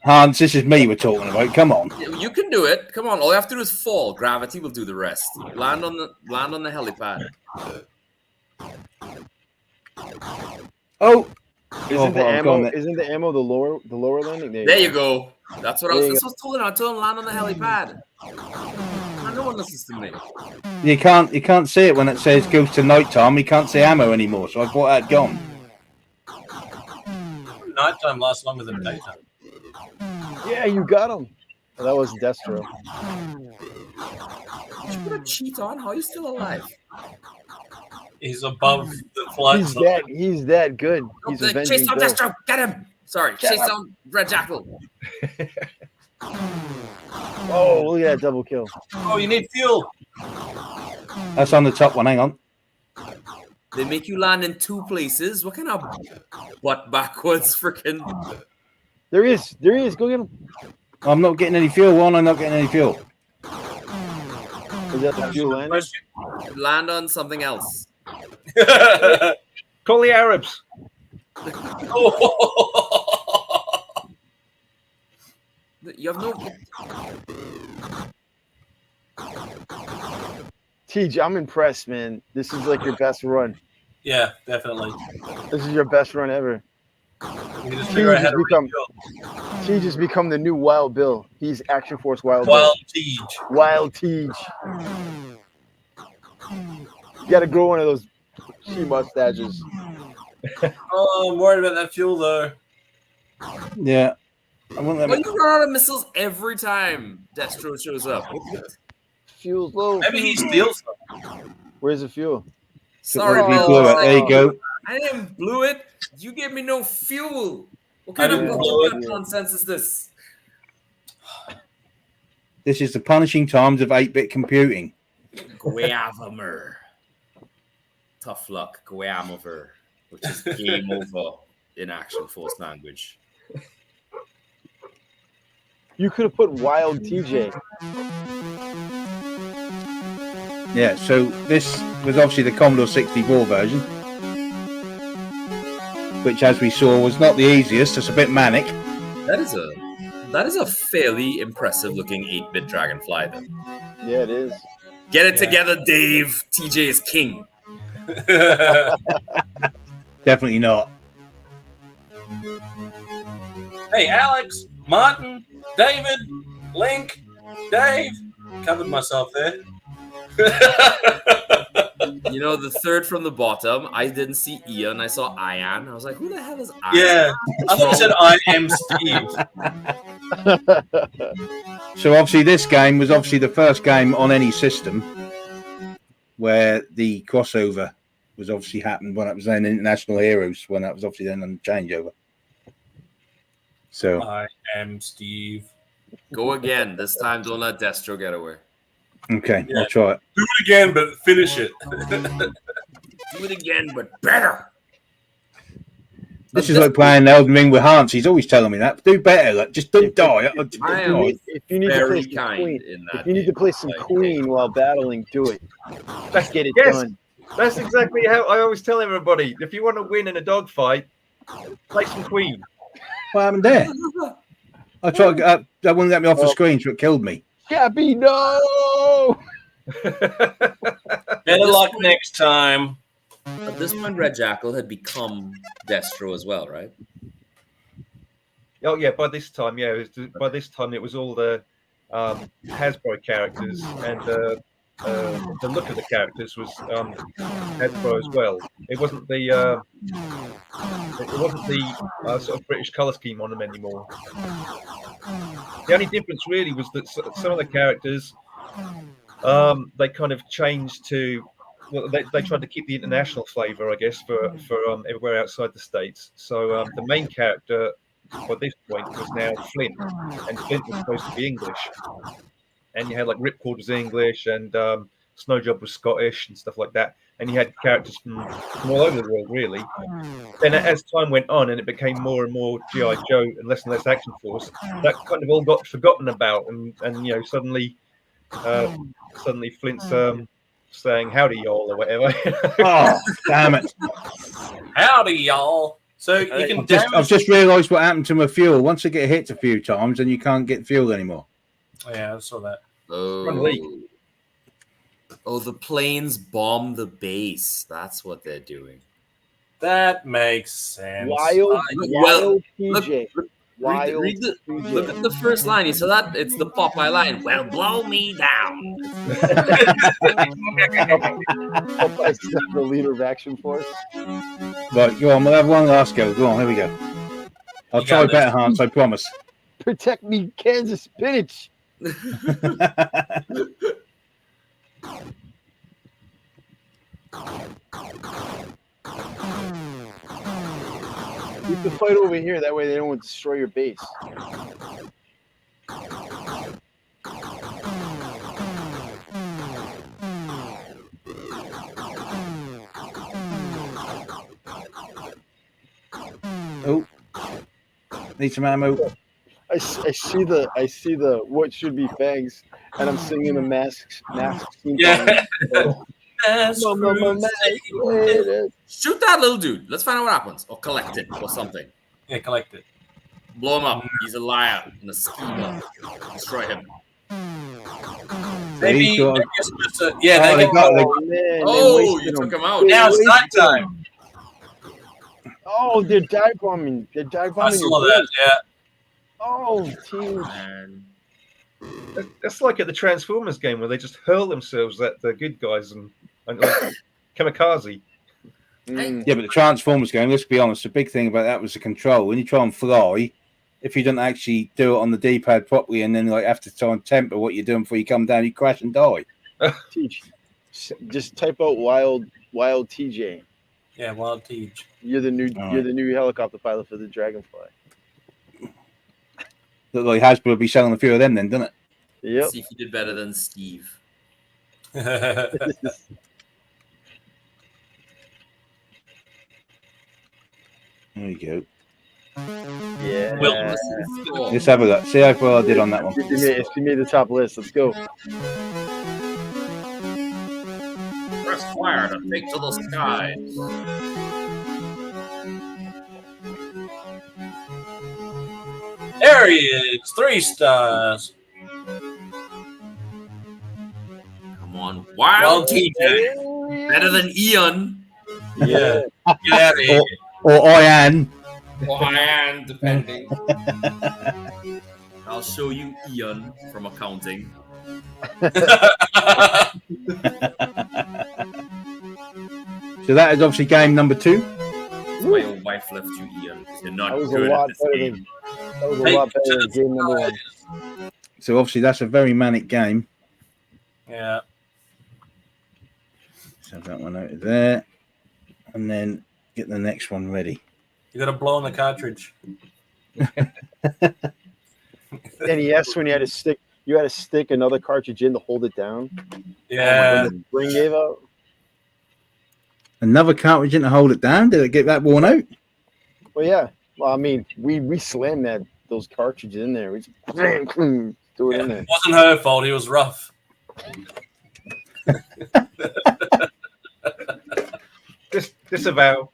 Hans, this is me we're talking about. Come on. You can do it. Come on. All you have to do is fall. Gravity will do the rest. Land on the helipad. Oh! Isn't the I've ammo? gone there. Isn't the ammo the lower landing? There you go. That's what I There was you told him. I told him land on the helipad. No one listens to me. You can't see it when it says goes to night time. You can't see ammo anymore, so I thought I'd gone. Nighttime lasts longer than daytime. Yeah, you got him. Oh, that was Destro. Did you put a cheat on? How are you still alive? He's above the flood. He's that good. He's avenging chase down Bill. Destro. Get him. Sorry, chase down Red Jackal. Oh, look at that double kill. Oh, you need fuel. That's on the top one. Hang on. They make you land in 2 places. What kind of butt backwards freaking? There he is. Go get him. I'm not getting any fuel. I'm not getting any fuel. Is that the fuel landing? Land on something else. Call the Arabs. You have no. TJ, I'm impressed, man. This is like your best run. Yeah, definitely. This is your best run ever. You just figure out how to TJ has become the new Wild Bill. He's Action Force Wild Wild Bill. TJ. Wild TJ. You got to grow one of those she mustaches. Oh, I'm worried about that fuel though. Yeah. I won't let Well, you run out of missiles every time Destro shows up. Fuel's low. Maybe he steals them. Where's the fuel? Sorry, Blew Bill. it. There you go. I didn't blew it. You gave me no fuel. What kind of nonsense is this? This is the punishing times of 8-bit computing. Guavamer. Tough luck, Guavamer, which is game over in Action Force language. You could have put Wild TJ. Yeah, so this was obviously the Commodore 64 version, which, as we saw, was not the easiest. It's a bit manic. That is a fairly impressive looking 8-bit Dragonfly, though. Yeah, it is. Get it together, Dave. TJ is king. Definitely not. Hey, Alex, Martin, David, Link, Dave. Covered myself there. You know, the third from the bottom, I didn't see Ian. I saw Ian. I was like, who the hell is Ian? Yeah, I thought you said I am Steve. So obviously this game was obviously the first game on any system where the crossover was obviously happened when it was then International Heroes, when that was obviously then on the changeover. So I am Steve. Go again. This time, don't let Destro get away. okay, Yeah. I'll try it. Do it again, but finish it. Do it again, but better. This is like playing Elden Ring with Hans. He's always telling me that. Do better. Like, just don't die. I am If you need to very play some kind Queen, in that. if you need to play some Like, Queen while battling, do it. Let's get it Yes. done. That's exactly how I always tell everybody. If you want to win in a dogfight, play some Queen. What happened there? I tried. That wouldn't let me off the screen, so it killed me. Gabby, no! Better luck next time. At this point, Red Jackal had become Destro as well, right? Oh yeah, by this time, yeah, by this time it was all the Hasbro characters, and the look of the characters was Hasbro as well. It wasn't the sort of British colour scheme on them anymore. The only difference really was that some of the characters they kind of changed to. Well, they tried to keep the international flavour, I guess, for everywhere outside the States. So the main character by this point was now Flint, and Flint was supposed to be English. And you had like Ripcord was English, and Snowjob was Scottish, and stuff like that. And you had characters from all over the world, really. Then as time went on, and it became more and more G.I. Joe and less Action Force, that kind of all got forgotten about, and you know suddenly Flint's saying howdy y'all or whatever. Oh, damn it. Howdy, y'all. So you can I've just realised what happened to my fuel. Once I get hit a few times, then you can't get fuel anymore. Yeah, I saw that. Oh, the planes bomb the base. That's what they're doing. That makes sense. Wild TJ. Look at the first line. You saw that? It's the Popeye line. Well, blow me down. Popeye's the leader of Action Force. Right, go on. We'll have one last go. Go on. Here we go. I'll try better, Hans. I promise. Protect me, Kansas spinach. Keep the fight over here. That way they don't destroy your base. Oh, need some ammo. I see the what should be fangs, and I'm singing the mask. Yeah. Shoot that little dude. Let's find out what happens. Or collect it or something. Yeah, collect it. Blow him up. He's a liar and a schemer. Destroy him. Maybe Oh, they got You took him out. Now it's night time. Oh, they're dive bombing. They're dive bombing. I saw that, yeah. Oh, team. Man. That's like at the Transformers game where they just hurl themselves at the good guys and like, kamikaze. Mm. Yeah, but the Transformers game, let's be honest, the big thing about that was the control. When you try and fly, if you don't actually do it on the D-pad properly and then like have to try and temper what you're doing before you come down, you crash and die. Teach. Just type out wild TJ. Yeah, Wild Teach. You're the new helicopter pilot for the Dragonfly. Look like Hasbro will be selling a few of them then, doesn't it? Yep. See if you did better than Steve. There you go. Yeah. Let's have a look. See how far I did on that one. It's made the top list. Let's go. Press fire to take to the skies. There he is. 3 stars. Come on. Wild TJ. Better than Ian. Yeah. Get out of here. Or Ian. Or Ian, depending. I'll show you Ian from accounting. So that is obviously game number 2. My old wife left you, Ian. You're not That was good a lot at this better game. than game number 1. So obviously that's a very manic game. Yeah. So have that one out of there. And then get the next one ready. You got to blow on the cartridge. NES when you had to stick another cartridge in to hold it down. Yeah. When the spring gave out. Another cartridge in to hold it down? Did it get that worn out? Well, yeah. Well, I mean, we slammed those cartridges in there. We just threw it in there. It wasn't her fault. He was rough. Disavow.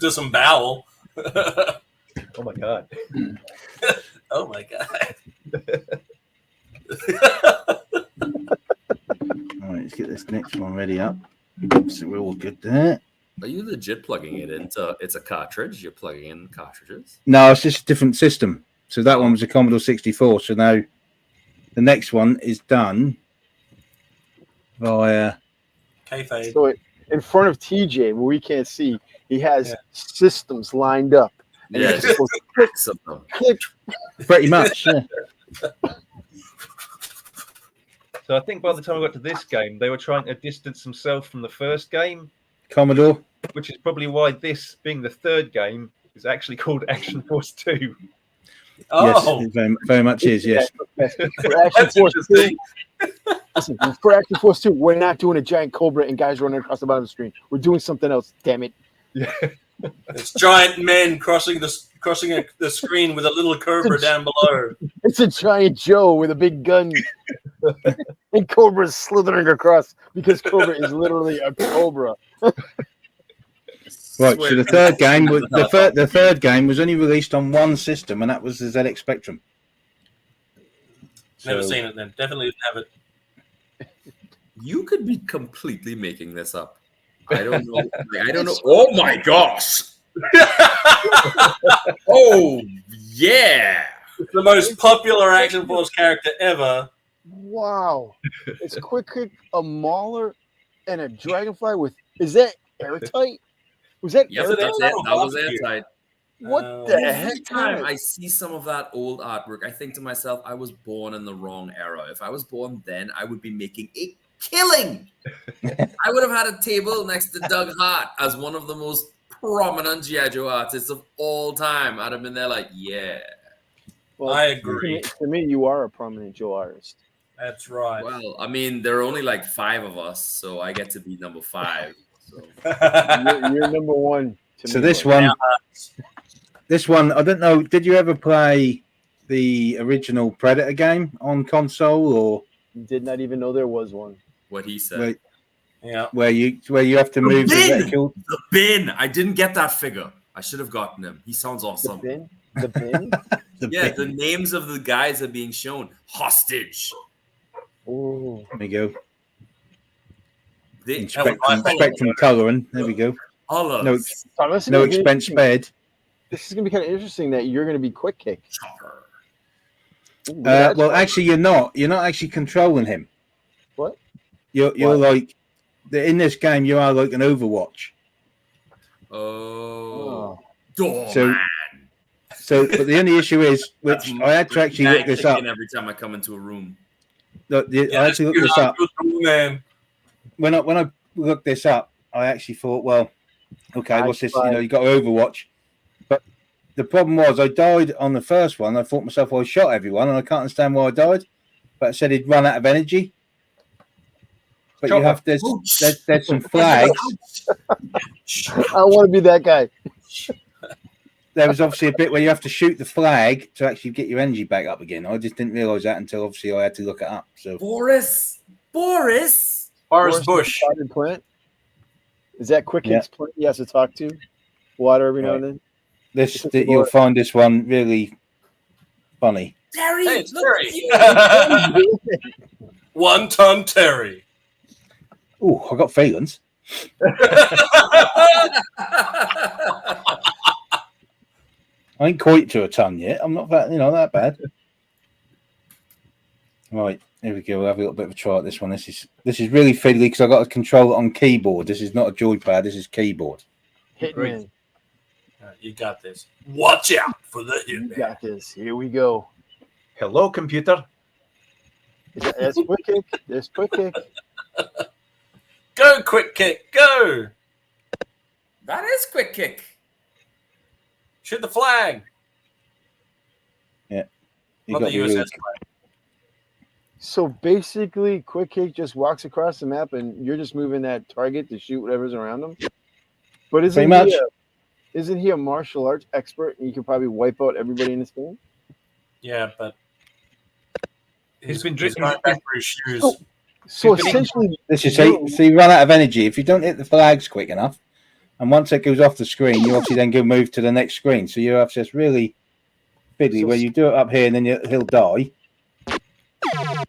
Disembowel. Oh my god. Oh my god. All right, let's get this next one ready up. So we're all good there. Are you legit plugging it into? It's a cartridge. You're plugging in cartridges. No, it's just a different system. So that one was a Commodore 64. So now the next one is done via Kayfabe. So in front of TJ, where we can't see, he has systems lined up. And Yeah, you're supposed to click. pretty much. Yeah. So I think by the time I got to this game, they were trying to distance themselves from the first game, Commodore. which is probably why this, being the third game, is actually called Action Force 2. Oh, Yes, it very, very much is. Yes. For Action Force 2, listen, for Action Force 2, we're not doing a giant Cobra and guys running across the bottom of the screen. We're doing something else. Damn it! Yeah. it's giant men crossing the screen with a little Cobra down below. It's a giant Joe with a big gun, and Cobra's slithering across because Cobra is literally a Cobra. Right. So the third game was the third game was only released on one system, and that was the ZX Spectrum. Never So- seen it then. Definitely didn't have it. You could be completely making this up. I don't know. I don't know. Oh my gosh! Oh yeah! The most popular Action Force character ever. Wow, it's Quick Kick, a Mauler, and a Dragonfly with. Is that airtight? Was that Yep, airtight? that's it. That was airtight. What the Every heck? time I see some of that old artwork, I think to myself, I was born in the wrong era. If I was born then, I would be making a killing. I would have had a table next to Doug Hart as one of the most prominent G.I. Joe artists of all time. I'd have been there like, yeah. Well, I agree. To me, you are a prominent Joe artist. That's right. Well, I mean, there are only like 5 of us, so I get to be number 5. So. You're number 1. So this one, I don't know. Did you ever play the original Predator game on console, or did not even know there was one? What he said. Where you have to move the reticle. The bin. I didn't get that figure. I should have gotten him. He sounds awesome. The bin. The names of the guys are being shown. Hostage. Oh, there we go. The Spectrum coloring. There we go. No expense spared. This is gonna be kind of interesting that you're gonna be quick kick. Well, actually, you're not. You're not actually controlling him. What? You're like in this game. You are like an Overwatch. Oh. So, but the only issue is, which I had to actually look this up. Every time I come into a room. I actually looked this up. When I looked this up, I actually thought, well, okay, what's this? You got Overwatch. But the problem was, I died on the first one. I thought to myself, well, I shot everyone, and I can't understand why I died. But it said he'd run out of energy. But you have there's some flags. I want to be that guy. There was obviously a bit where you have to shoot the flag to actually get your energy back up again. I just didn't realise that until obviously I had to look it up. So Boris Bush. Plant. Is that quick kick's plant he has to talk to? Water every now and then. You'll find this one really funny. Terry, hey, it's Terry. 1 ton Terry. Oh, I got feelings. I ain't quite to a ton yet. I'm not that bad. Right, here we go. We'll have a little bit of a try at this one. This is really fiddly because I got to control it on keyboard. This is not a joypad. This is keyboard. Hitman. You got this. Watch out for the hitman. You got this. Here we go. Hello, computer. That's quick kick. There's quick kick. Go, quick kick. Go. That is quick kick. Shoot the flag. Yeah. Not the USS flag. So basically, quick kick just walks across the map, and you're just moving that target to shoot whatever's around him. But isn't he a martial arts expert, and you could probably wipe out everybody in this game? Yeah, but he's been going back for his shoes. So essentially, this is so you run out of energy if you don't hit the flags quick enough. And once it goes off the screen, you obviously then go move to the next screen. So you have this really fiddly where you do it up here and then he'll die.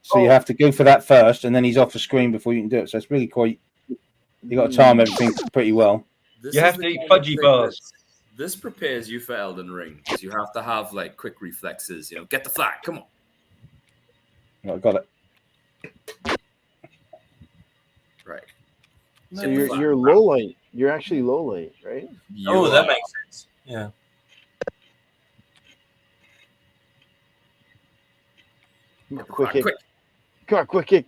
So you have to go for that first, and then he's off the screen before you can do it. So it's really quite. You got to time everything pretty well. You have to eat fudgy bars. This prepares you for Elden Ring because you have to have like quick reflexes. Get the flag. Come on. I got it. Right. So you're low light. You're actually low light, right? That makes sense. Yeah. Quick kick. Come on, quick kick.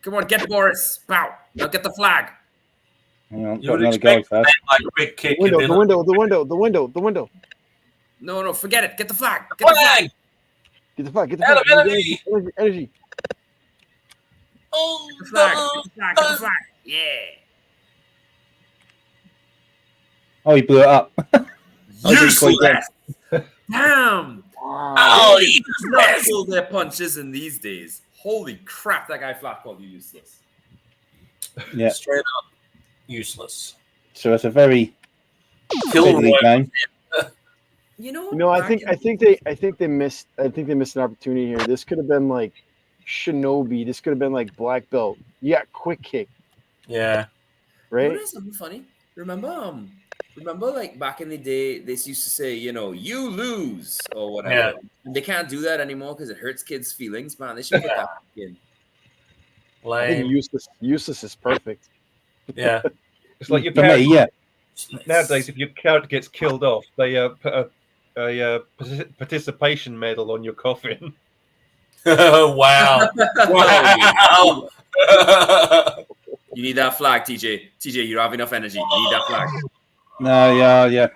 Come on, get Boris. Pow. Now get the flag. You would expect that, like quick kick. The window. No, forget it. Get the flag. Get the flag. Energy. Oh, get the flag. Yeah. Oh, he blew it up. Useless. Damn. Wow. Oh, he does not pull their punches in these days. Holy crap, that guy flat called you useless. Yeah. Straight up useless. So it's a very fiddly game. I think they missed an opportunity here. This could have been like Shinobi. This could have been like Black Belt. You got quick kick. Yeah. Right? You know something funny? Remember like back in the day, they used to say, you lose or whatever. Yeah. And they can't do that anymore because it hurts kids' feelings, man. They should put that in. I think useless is perfect. Yeah. It's like your parents. Nowadays, if your character gets killed off, they put a participation medal on your coffin. Wow. Wow. You need that flag, TJ. TJ, you don't have enough energy. You need that flag. No, yeah.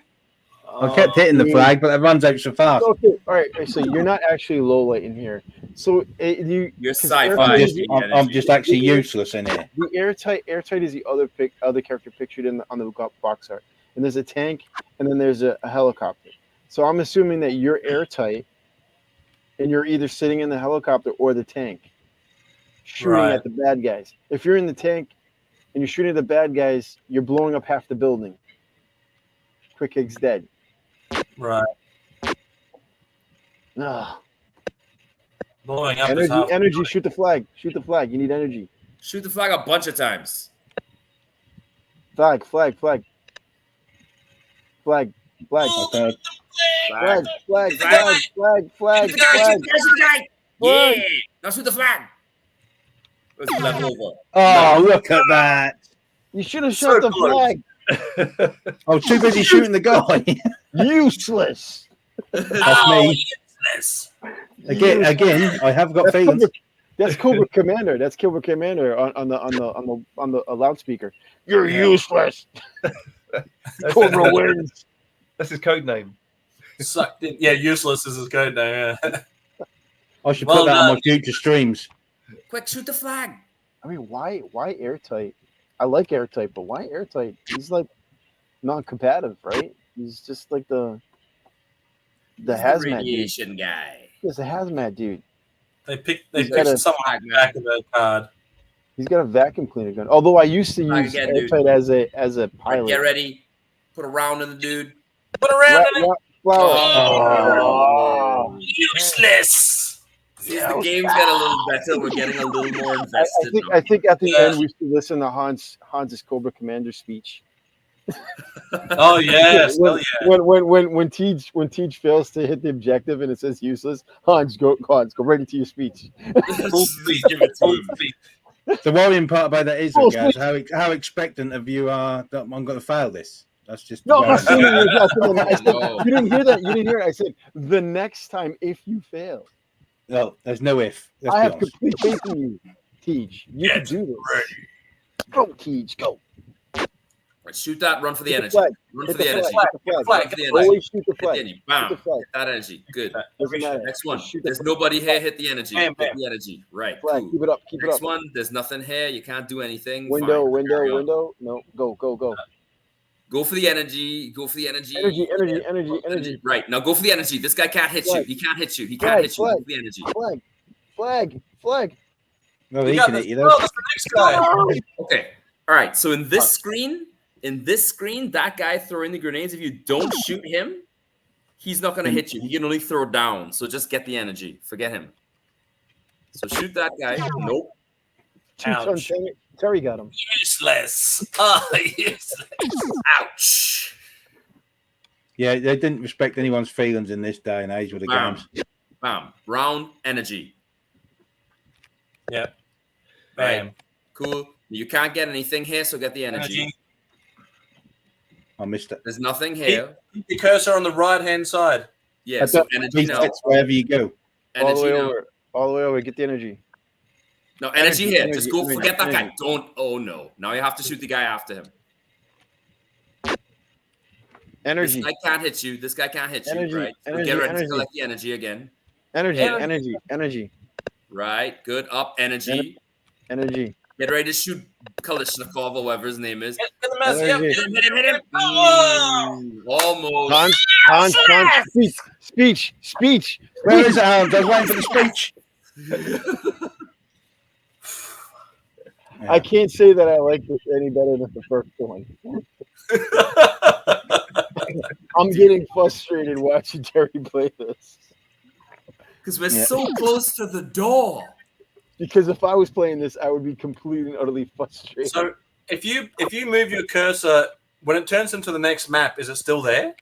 I kept hitting the flag, but it runs out so fast. Okay, all right. So you're not actually low light in here. So You're 'cause sci-fi. I'm just actually useless in here. The airtight is the other character pictured on the box art, and there's a tank, and then there's a helicopter. So I'm assuming that you're airtight, and you're either sitting in the helicopter or the tank, shooting at the bad guys. If you're in the tank and you're shooting at the bad guys, you're blowing up half the building. Quick Hig's dead. Right. Ah. Blowing up is Energy. Shoot the flag. Shoot the flag. You need energy. Shoot the flag a bunch of times. Flag. Okay. Yeah. Now shoot the flag. Let's left over. Oh, look at that. You should have shot the flag. I'm too busy shooting the guy. Useless. That's me. Useless. Again, I have got feelings. That's Cobra Commander. That's Cobra Commander on the loudspeaker. You're useless. Cobra wins. That's his code name. Sucked in. Yeah, useless is his code name. Yeah. I should put that on my future streams. Quick, shoot the flag. I mean, why airtight? I like airtight, but why airtight? He's like non-competitive, right? He's just like the hazmat radiation guy. He's a hazmat dude. They picked someone on the back of the card. He's got a vacuum cleaner gun. Although I used to use airtight as a pilot. Get ready. Put a round in the dude. Put a round in it. Oh. Useless. Yeah, the game's got a little better. We're getting a little more invested. I think at the end we should listen to Hans's Cobra Commander speech. Oh yes, when Tej fails to hit the objective and it says useless, Hans go right into your speech. Please give it to him, please. The worrying part about that is, guys, how expectant of you are that I'm going to fail this. That's just no. I'm not saying you didn't hear that. You didn't hear it. I said the next time if you fail. No, there's no if. I have complete faith in you, Tej. You can do this. Ready. Go, Tej. Go. Right, shoot that. Run for the energy. Flag. Run for the energy. Flag. Always shoot the flag. Bam. Hit the flag. Get that energy. Good. Matter. Next one. There's nobody here. Hit the energy. Hit the energy. Right. Flag. Cool. Keep it up. Keep Next it up. one. There's nothing here. You can't do anything. Window. Fine. Window. No. Go. Go for the energy. Go for the energy. Energy. Right. Now go for the energy. This guy can't hit you. He can't hit you. He can't hit you. Go for the energy. Flag. No, he can hit you though. That's the next guy. Okay. All right. So in this screen, that guy throwing the grenades, if you don't shoot him, he's not going to hit you. He can only throw down. So just get the energy. Forget him. So shoot that guy. Nope. Ouch. Terry got him. Useless. Oh, useless. Ouch. Yeah, they didn't respect anyone's feelings in this day and age with the games. Bam. Round energy. Yep. Bam. Right. Cool. You can't get anything here, so get the energy. I missed it. There's nothing here. Keep your cursor on the right-hand side. Yeah, so energy now. Wherever you go. All the way over. Get the energy. No, energy here. Just go. Forget that guy. Don't. Oh, no. Now you have to shoot the guy after him. Energy. This guy can't hit you. This guy can't hit you. Right. So get ready to collect the energy again. Energy. Right. Good. Up. Energy. Energy. Get ready to shoot Kalishnikov or whatever his name is. Get the mess. Yep. Hit him. Almost. Hans. Speech. Where is it, Hans? I was waiting for the speech. I can't say that I like this any better than the first one. I'm getting frustrated watching Terry play this. Because we're so close to the door. Because if I was playing this, I would be completely and utterly frustrated. So if you move your cursor, when it turns into the next map, is it still there?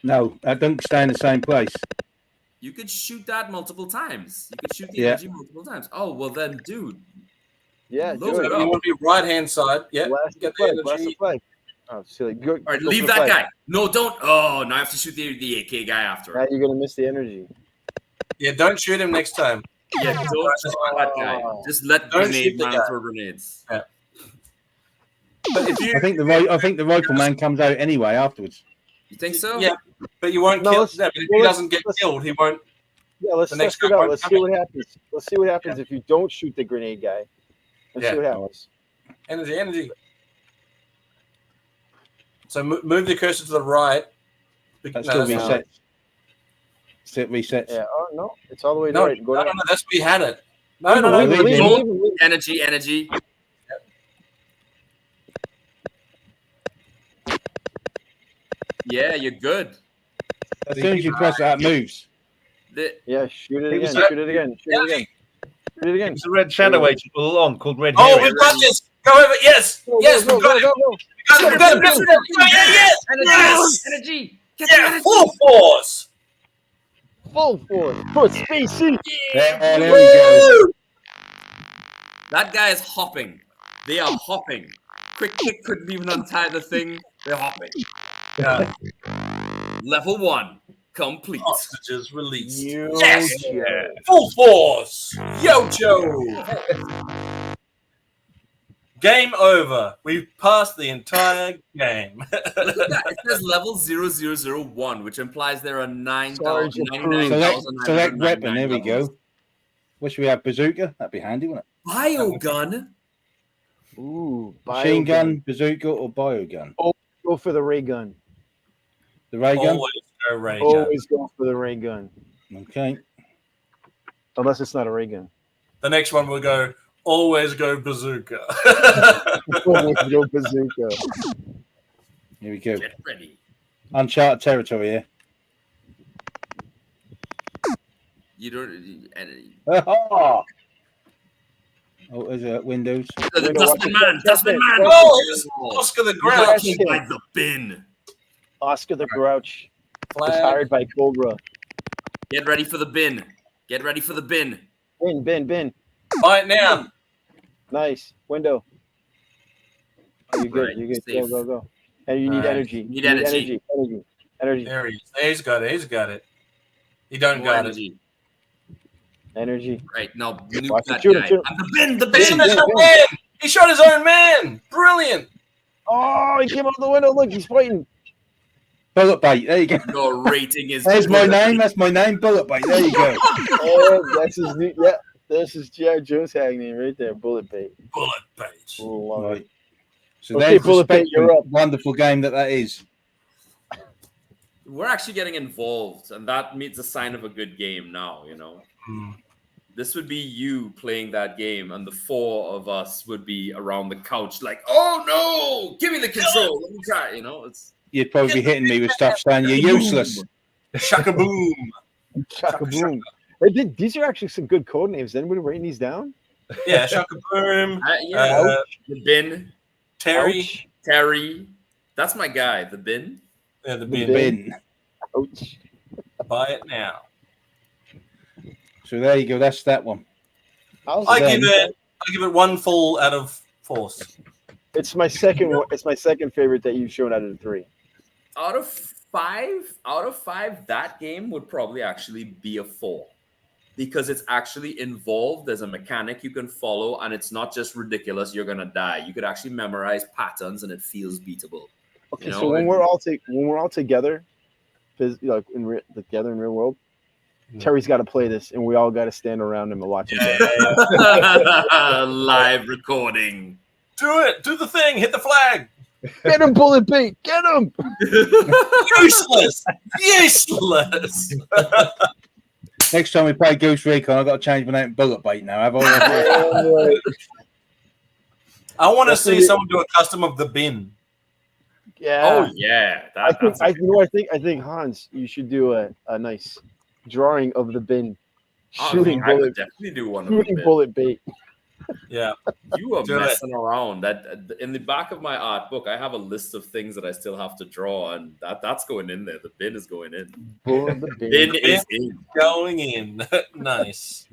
No, I don't stay in the same place. You could shoot that multiple times. You could shoot the energy multiple times. Oh, well then, dude. Yeah, Load do it it. up. You want to be right hand side. Yeah. Blast the Get the flag. Blast the energy. flag. Oh, silly. Go, All right, go leave for that flag. guy. No, don't. Oh, now I have to shoot the AK guy after. Now you're gonna miss the energy. Yeah, don't shoot him next time. Yeah, don't shoot that guy. Just let Don't grenade shoot the man guy. throw grenades. Yeah. But if you, I think the rifleman comes out anyway afterwards. You think so? yeah, but you won't No, kill. let's- Yeah, but if well, he let's- doesn't get let's- killed, he won't. Yeah, let's The next test it guy out. won't Let's come see in. what happens. Let's see what happens if you don't shoot the grenade guy. Let's Yeah. see what happens. Energy. So move the cursor to the right. That No, still that's not- resets. It resets. Yeah. Oh no, it's all the way to No, right. Go no, down. that's we had it. No, Leave no, him, no. leave him, leave him, Don't- leave him, leave him. Energy. Yeah, you're good. As soon as you press that, it moves. Yeah, shoot it It again. was Shoot it again. Shoot it again. Shoot it again. It's a red shadow agent all along called Red Oh, Herring. we've got this. Go over. Yes. Go, Yes, go, we've got go, it. go, go. We've got it. We've got it. Yeah, yes. Yes. Energy. Get the Yeah, energy. full force. Full force. Put spacey. There we go. That guy is hopping. They are hopping. Quick kick couldn't even untie the thing. They're hopping. Yeah. Level 1 complete. Hostages released. Yo, Yes. Joe. Full force. Yo, Joe. Game over. We've passed the entire game. Look at that. It says level 0001, which implies there are Sarge approved. Select weapon. There we go. Wish we had bazooka. That'd be handy, wouldn't it? Biogun. Ooh, Machine biogun. gun, bazooka, or biogun. Go for the ray gun. The ray gun. Always go ray gun. Always go for the ray gun. Okay. Unless it's not a ray gun. The next one will go. Always go bazooka. Always go bazooka. Here we go. Get ready. Uncharted territory here. You don't. Oh, there's Windows. The Window, Dustbin watch Man. it. Dustbin Man. Oh, it's Oscar the Grouch. Yeah. By the bin. Oscar the Grouch. Flag. Retired by Cobra. Get ready for the bin. Get ready for the bin. Bin. Buy it now. Nice. Window. Oh, you're good. Right, You're good. safe. Go. And you need Alright. energy. Need You energy. Energy. There he is. He's got it. He's got it. He don't More got it. energy. Energy. Right, now nuke Watch it, that shoot him, guy. shoot him. And the bin. The This bin. is the man. He shot his own man. Brilliant. Oh, he came out the window. Look, he's fighting. Bullet bait. There you go. Your rating is. There's my name. That's my name. Bullet bait. There you go. Oh, that's his new. Yeah, that's his G.I. Joe's tag name right there. Bullet bait. Bullet bait. Love it. Right. So Okay, there's the Bullet Bait, Spectrum. you're up. Wonderful game that is. We're actually getting involved, and that means a sign of a good game now, you know. This would be you playing that game, and the four of us would be around the couch like, oh no, give me the control. Let me try, you know. It's You'd probably be hitting me with stuff saying you're useless. Shaka boom. Chaka boom. Hey, these are actually some good code names. Anybody writing these down? Yeah, Shaka boom. yeah, the bin, Terry. Ouch. Terry. That's my guy, the bin. Yeah, the The bin. Bin. Ouch. Buy it now. So there you go. That's that one. How's I it? give it 1 full out of force. It's my second. It's my second favorite that you've shown out of the 3. Out of five, that game would probably actually be a 4. Because it's actually involved. There's a mechanic you can follow, and it's not just ridiculous. You're gonna die. You could actually memorize patterns, and it feels beatable. Okay, You know, so when we're all together, like together in real world, Terry's got to play this, and we all got to stand around him and watch him play. Live recording. Do it. Do the thing. Hit the flag. Get him, Bullet Bait! Get him! Useless. Useless. Next time we play Ghost Recon, I've got to change my name to Bullet Bait now. Have I? I want to That's see really- someone do a custom of the bin. Yeah. Oh yeah, I that's think Hans, you should do a nice drawing of the bin, shooting I would bullet, definitely do one. Of them. Bullet Bait. Yeah. You are Do it. messing around. That in the back of my art book, I have a list of things that I still have to draw, and that's going in there. The bin is going in. The bin. Bin is in. Going in. Nice.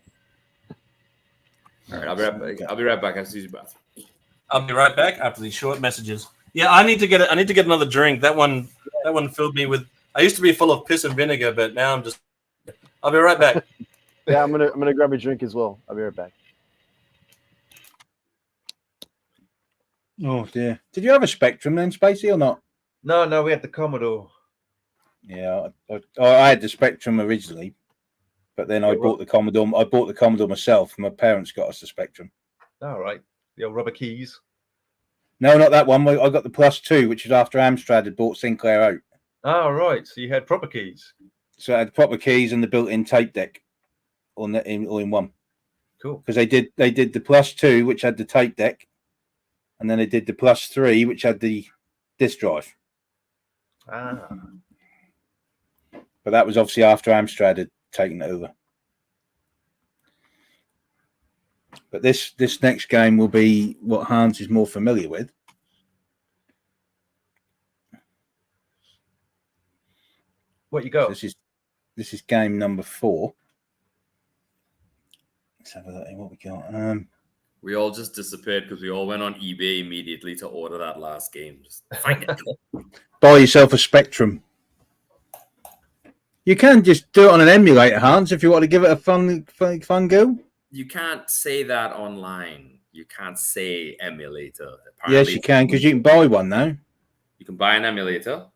All right, I'll be right back. I'll be right back. I have to use the bathroom. I'll be right back after these short messages. Yeah, I need to get another drink. That one filled me with. I used to be full of piss and vinegar, but now I'm just. I'll be right back. Yeah, I'm gonna grab a drink as well. I'll be right back. Oh dear. Did you have a Spectrum then, Spacey, or not? No, we had the Commodore. Yeah, I had the Spectrum originally, but then I bought the Commodore. I bought the Commodore myself. My parents got us the Spectrum. All right, the old rubber keys. No, not that one. I got the Plus 2, which was after Amstrad had bought Sinclair out. Oh, right. So you had proper keys. So I had proper keys and the built-in tape deck all in one. Cool. Because they did the Plus 2, which had the tape deck, and then they did the Plus 3, which had the disc drive. Ah. But that was obviously after Amstrad had taken it over. But this next game will be what Hans is more familiar with. What you got? This is game number 4. Let's have a look at what we got. We all just disappeared because we all went on eBay immediately to order that last game. Just find it. Buy yourself a Spectrum. You can just do it on an emulator, Hans, if you want to give it a fun go. You can't say that online. You can't say emulator. Apparently, yes, you can, because you can buy one now. You can buy an emulator.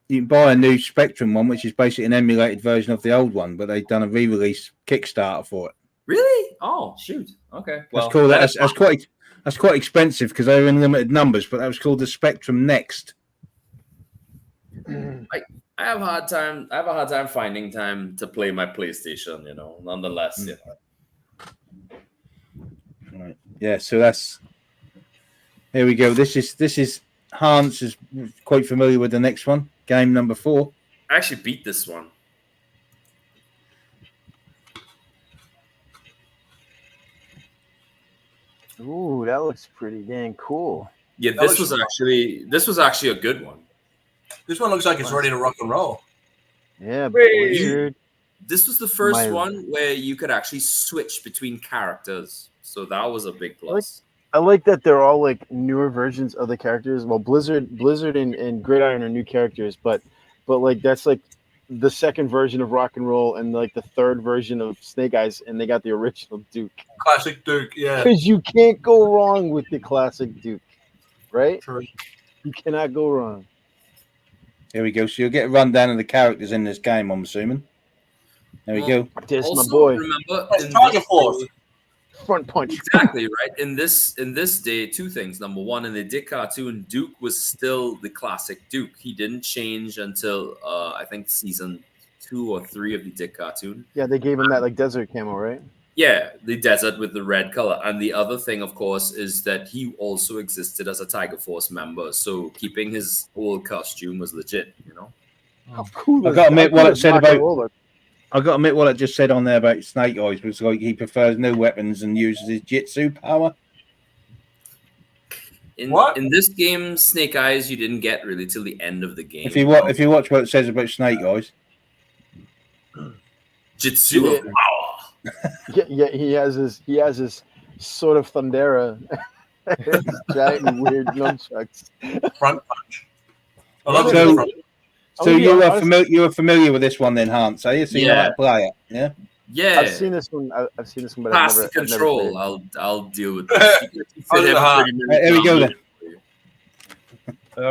You can buy a new Spectrum one, which is basically an emulated version of the old one, but they've done a re-release Kickstarter for it. Really? Oh, shoot. Okay. Well, that's quite expensive because they're in limited numbers, but that was called the Spectrum Next. I have a hard time finding time to play my PlayStation, nonetheless, Right. Yeah, so here we go. This is Hans is quite familiar with the next one, game number 4. I actually beat this one. Ooh, that looks pretty dang cool. Yeah, this was actually a good one. This one looks like it's ready to rock and roll. Yeah, Blizzard. This was the first one where you could actually switch between characters, so that was a big plus. I like that they're all like newer versions of the characters. Well, Blizzard and Gridiron are new characters, but like that's like the second version of Rock and Roll and like the third version of Snake Eyes, and they got the original Duke. Classic Duke, yeah. Because you can't go wrong with the classic Duke, right? True. You cannot go wrong. Here we go. So you'll get a rundown of the characters in this game, I'm assuming. There we go. There's also, my boy. Remember, Tiger Force. Front punch. Exactly right. In this day, two things. Number one, in the Dick cartoon, Duke was still the classic Duke. He didn't change until I think season 2 or 3 of the Dick cartoon. Yeah, they gave him that like desert camo, right? Yeah, the desert with the red color. And the other thing, of course, is that he also existed as a Tiger Force member. So keeping his old costume was legit, How cool! I got to admit what it said about. I got to admit what it just said on there about Snake Eyes was like he prefers no weapons and uses his jitsu power. In this game, Snake Eyes you didn't get really till the end of the game. If you watch what it says about Snake Eyes, jitsu of power. Yeah, he has his sort of Thundera, giant weird nunchucks. Front punch. So you are familiar with this one then, Hans? Are you? So you know how to play it? Yeah. Yeah. I've seen this one. But Pass the control. I'll deal with this. Here we go then.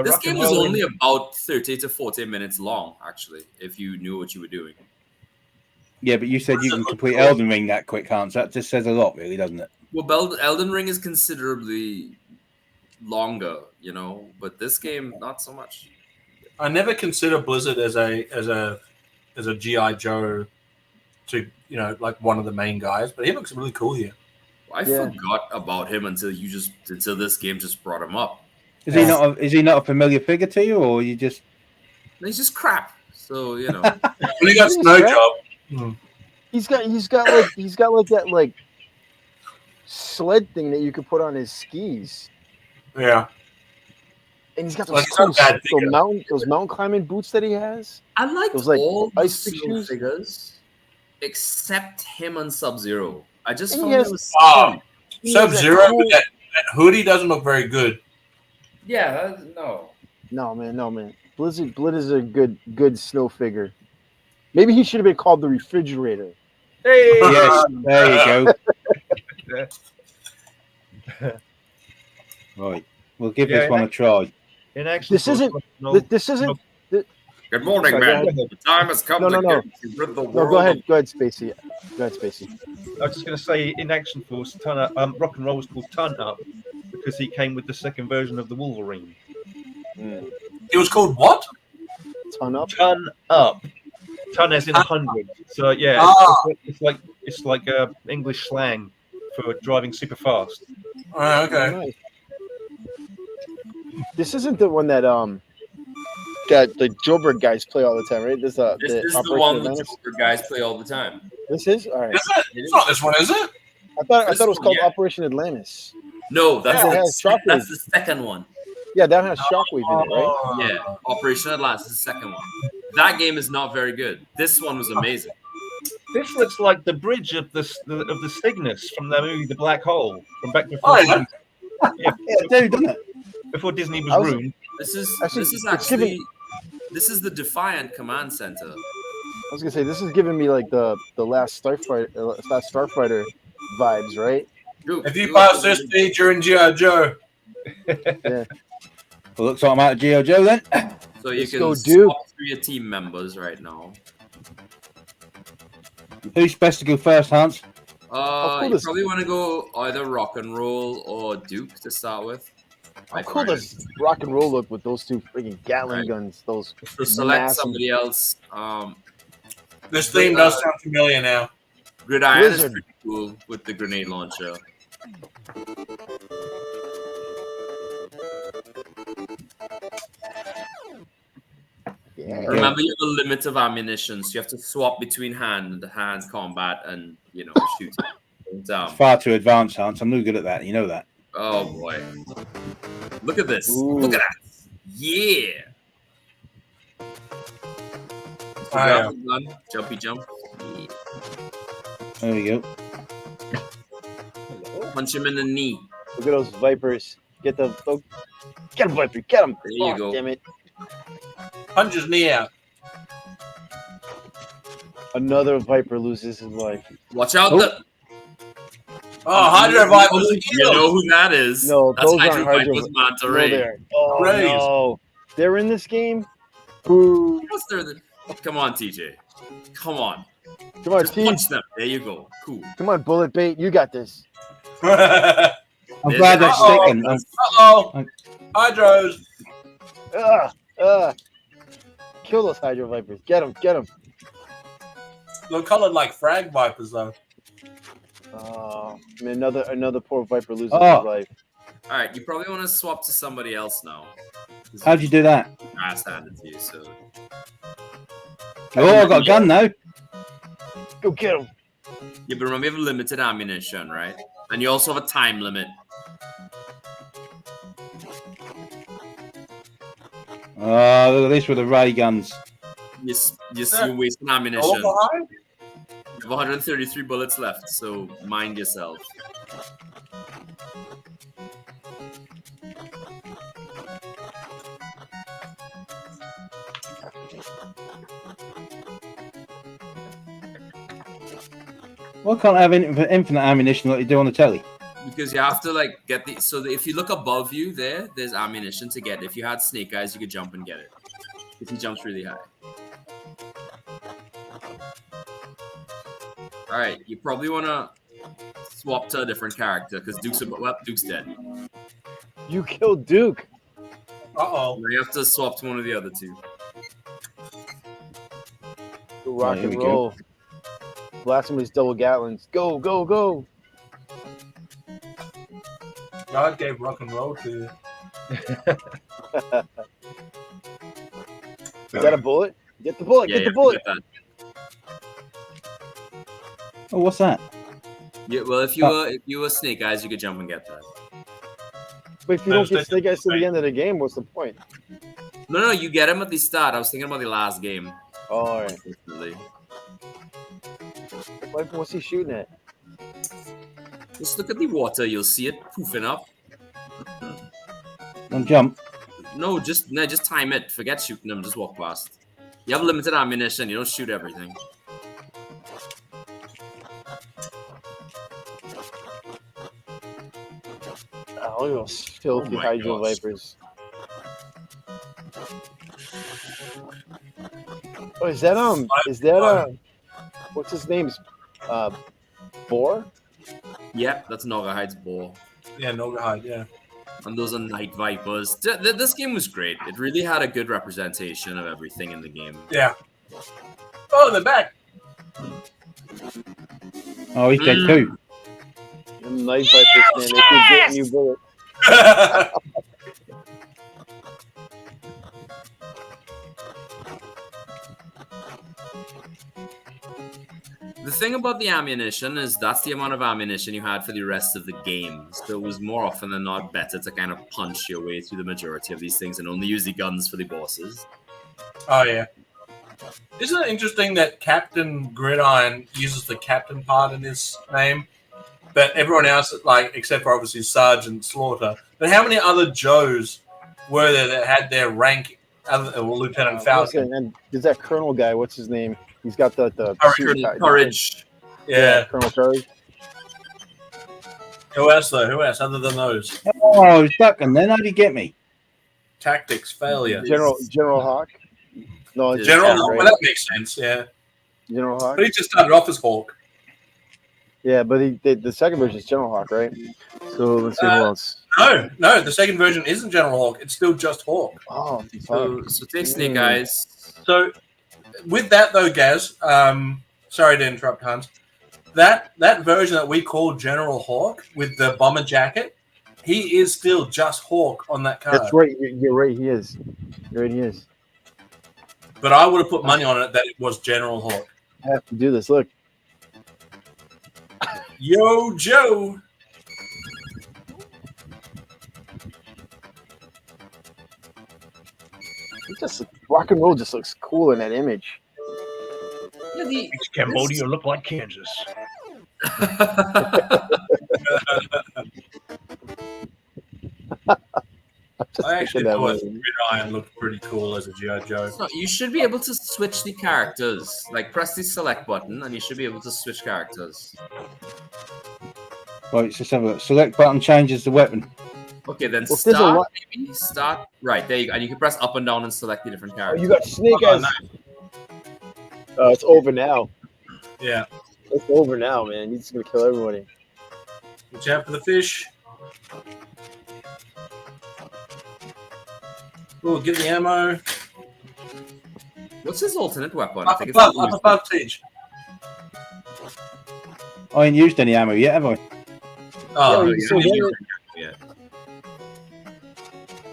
This game was only about 30 to 40 minutes long, actually, if you knew what you were doing. Yeah, but you said you can complete Elden Ring that quick, Hans. That just says a lot, really, doesn't it? Well, Elden Ring is considerably longer, but this game not so much. I never consider Blizzard as a GI Joe to like one of the main guys, but he looks really cool here. I forgot about him until this game just brought him up. Is he not a familiar figure to you, or you just? He's just crap. So When he got Snow Job, he's got like that like sled thing that you could put on his skis. Yeah. And he's got those mountain climbing boots that he has. I like those, like, all the ice Snow figures except him and Sub-Zero. I just and found he it has, was Sub-Zero, that hoodie doesn't look very good. Yeah, no. No, man. Blizzard is a good snow figure. Maybe he should have been called the refrigerator. Hey, Yes, there you go. Right, we'll give this one a try. in action. This isn't. Good morning, Sorry, man. go ahead. The time has come No. to rid the world. No, go ahead, Spacey. I was just going to say, in Action Force, Rock and Roll was called Ton Up because he came with the second version of the Wolverine. It was called what? Ton up. Ton Up. Ton as in 100. So yeah, it's like English slang for driving super fast. Okay. Nice. This isn't the one that the Joburg guys play all the time, right? This is the one that the guys play all the time. This is all right. Is it? It's not this one, is it? I thought it was called yeah. Operation Atlantis. No, that's Shockwave. the second one. Yeah, that has Shockwave in it, right? Yeah, Operation Atlantis is the second one. That game is not very good. This one was amazing. This looks like the bridge of the Cygnus from the movie The Black Hole from back before. Oh, yeah. Yeah, dude, doesn't it? Before Disney was ruined. This is giving- this is the Defiant Command Center. I was gonna say this is giving me like the last Starfighter vibes, right? Dude, If you pass this stage, you're in G.I. Joe. Yeah. Well, looks like I'm out of G.I. Joe then. so you Let's can go, Duke. swap through your team members right now. Who's best to go first, Hans? You probably want to go either Rock and Roll or Duke to start with. How cool does Rock and Roll look with those two freaking Gatling guns? Those So select massive- somebody else. This theme does sound familiar now. Gridiron is Blizzard. pretty cool with the grenade launcher. Yeah. Remember, you have a limit of ammunition, so you have to swap between hand-to-hand combat and shooting. And, Far too advanced, Hans. I'm no good at that. You know that. oh boy! Look at this! Ooh. Look at that! Yeah! Jumpy jump. Yeah. There we go. Punch him in the knee. Look at those Vipers. Get them, Viper. Get them. There you go. Damn it. Punch his knee out. Another Viper loses his life. Watch out! Oh. Oh, Hydra Vipers. You know who that is? No, that's those Hydra aren't Hydra Vipers Manta No, Ray. there. Oh, Rays. no. They're in this game? Boo. What's there? Come on, TJ. Come on. Come on, Just team. punch them. There you go. Cool. Come on, Bullet Bait. You got this. I'm glad they're sticking. Uh-oh. Hydros. Kill those Hydro Vipers. Get them. They're colored like frag vipers, though. Oh, I mean, another poor Viper loses Oh. his life. All right, you probably want to swap to somebody else now. How'd you do that? I handed to you, so. Oh, I've got a gun now. Go get him. Yeah, but remember you have limited ammunition, right? And you also have a time limit. Oh, look at this with the ray guns. You're wasting ammunition. All behind? You have 133 bullets left, so mind yourself. Why can't I have infinite ammunition like you do on the telly? Because you have to like get the if you look above you there's ammunition to get. If you had Snake Eyes, you could jump and get it. If he jumps really high. All right, you probably want to swap to a different character because Duke's dead. You killed Duke. Uh-oh. Now you have to swap to one of the other two. Go rock here and we roll. Blast him with his double Gatlins. Go, go, go. God gave rock and roll to you. Is that a bullet? Get the bullet. Yeah, Get the you have to bullet. get that. Oh, what's that? Yeah, well, if you were Snake Eyes, you could jump and get that. But if you don't get Snake Eyes to the end of the game, what's the point? No, you get him at the start. I was thinking about the last game. Oh, all right. Unfortunately. What's he shooting at? Just look at the water. You'll see it poofing up. Don't jump. No, just time it. Forget shooting them. Just walk past. You have limited ammunition. You don't shoot everything. Oh, look at those filthy hydro vipers. Oh, is that what's his name's boar? Yeah, that's Noggerhide's boar. Yeah, Noggerhide, yeah. And those are night vipers. This game was great. It really had a good representation of everything in the game. Yeah. Oh, they're back. Oh, he's dead too. Them night vipers, man, they keep getting you bullets. The thing about the ammunition is that's the amount of ammunition you had for the rest of the game. So it was more often than not better to kind of punch your way through the majority of these things and only use the guns for the bosses. Oh, yeah. Isn't it interesting that Captain Gridiron uses the captain part in his name? But everyone else, like, except for obviously Sergeant Slaughter. But how many other Joes were there that had their rank, Lieutenant Falcon? And there's that Colonel guy, what's his name? He's got the Courage. Yeah. Colonel Courage. Who else, though? Who else, other than those? Oh, he's ducking. Then how'd he get me? Tactics, failure. General Hawk? No, General Hawk, Hawk, well, that makes sense, yeah. General Hawk? But he just started off as Hawk. Yeah, but the second version is General Hawk, right? So let's see who else. No, the second version isn't General Hawk. It's still just Hawk. Oh, So take Snake Eyes. So with that though, Gaz, sorry to interrupt, Hans. That version that we call General Hawk with the bomber jacket, he is still just Hawk on that card. That's right. You're right. He is. You're right. He is. But I would have put money on it that it was General Hawk. I have to do this. Look. Yo, Joe. It just rock and roll just looks cool in that image. Yeah, Makes Cambodia look like Kansas. I actually thought Gridiron looked pretty cool as a G.I. Joe. So you should be able to switch the characters. Like, press the select button, and you should be able to switch characters. Right, let's just have a look. Select button changes the weapon. Okay, then Well, start. Maybe start. Right, there you go. And you can press up and down and select the different Oh, characters. you got Snake Eyes. Oh, it's over now. Yeah. It's over now, man. He's gonna kill everybody. Watch out for the fish. Oh, get the ammo. What's his alternate weapon? Up above, Teach. I ain't used any ammo yet, have I? Oh, Yeah, you still get it. Yeah.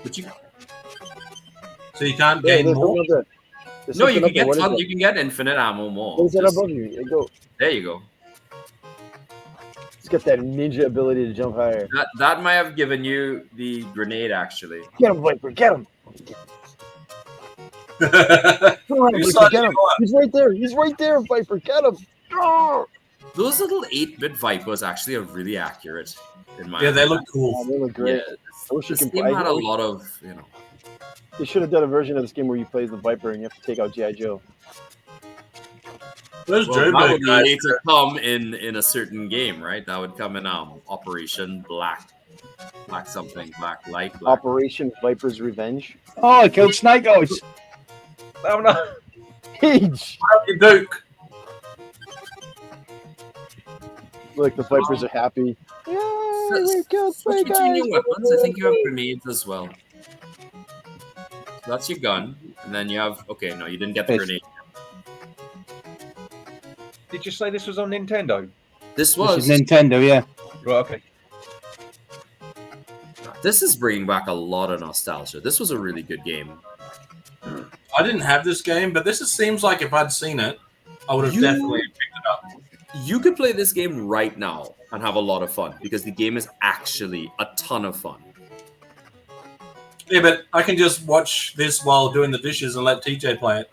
But you. So you can't Yeah, gain there's more? one up there. There's No, you something can up there. get What is ton, it? you can get infinite ammo more. What is that Just- above you? There you go. There you go. It's got that ninja ability to jump higher. That might have given you the grenade actually. Get him, Viper. Get him. Come on, You Viper, saw get it him. He's right there. He's right there, Viper. Get him. Oh, Those little 8-bit Vipers actually are really accurate in my Yeah, they opinion. look cool. they look great. Yeah, I wish you this could game buy had a lot of, They should have done a version of this game where you play as the Viper and you have to take out G.I. Joe. Those well, Joe that Bird would guys. later come in a certain game, right? That would come in Operation Black something, Black Light. Black. Operation Viper's Revenge. Oh, I killed Snake Eyes. Oh no! Page. Duke. Look, the Vipers are happy. Yay, we killed Switch Snake between your Eyes. weapons. I think you have grenades as well. So that's your gun, and then you have. Okay, no, you didn't get the Yes. grenade. Did you say this was on Nintendo? This This was. is Nintendo, yeah. Right. Okay. This is bringing back a lot of nostalgia. This was a really good game. I didn't have this game, but seems like if I'd seen it, I would have You- definitely picked it up. You could play this game right now and have a lot of fun because the game is actually a ton of fun. Yeah, but I can just watch this while doing the dishes and let TJ play it.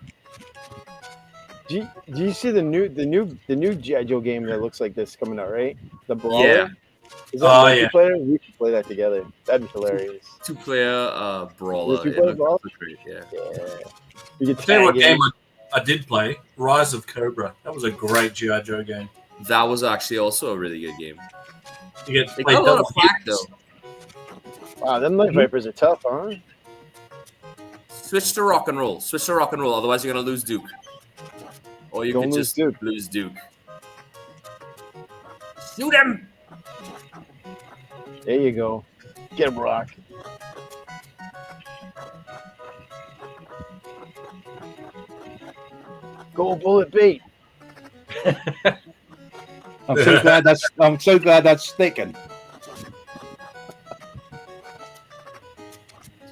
Do you see the new G.I. Joe game that looks like this coming out, right? The Brawler? Yeah. Is that multiplayer? We should play that together. That'd be hilarious. 2-player brawler. Two-player brawler? Great, yeah. You could Tell you what tag game in. I did play, Rise of Cobra. That was a great G.I. Joe game. That was actually also a really good game. You get to They play got a lot of double flack hits. though. Wow, them Night Vipers are tough, huh? Switch to rock and roll. Switch to rock and roll. Otherwise, you're gonna lose Duke. Or you Don't could lose just Duke. lose Duke. Shoot him! There you go. Get him, Rock. Go bullet bait. I'm so glad that's sticking.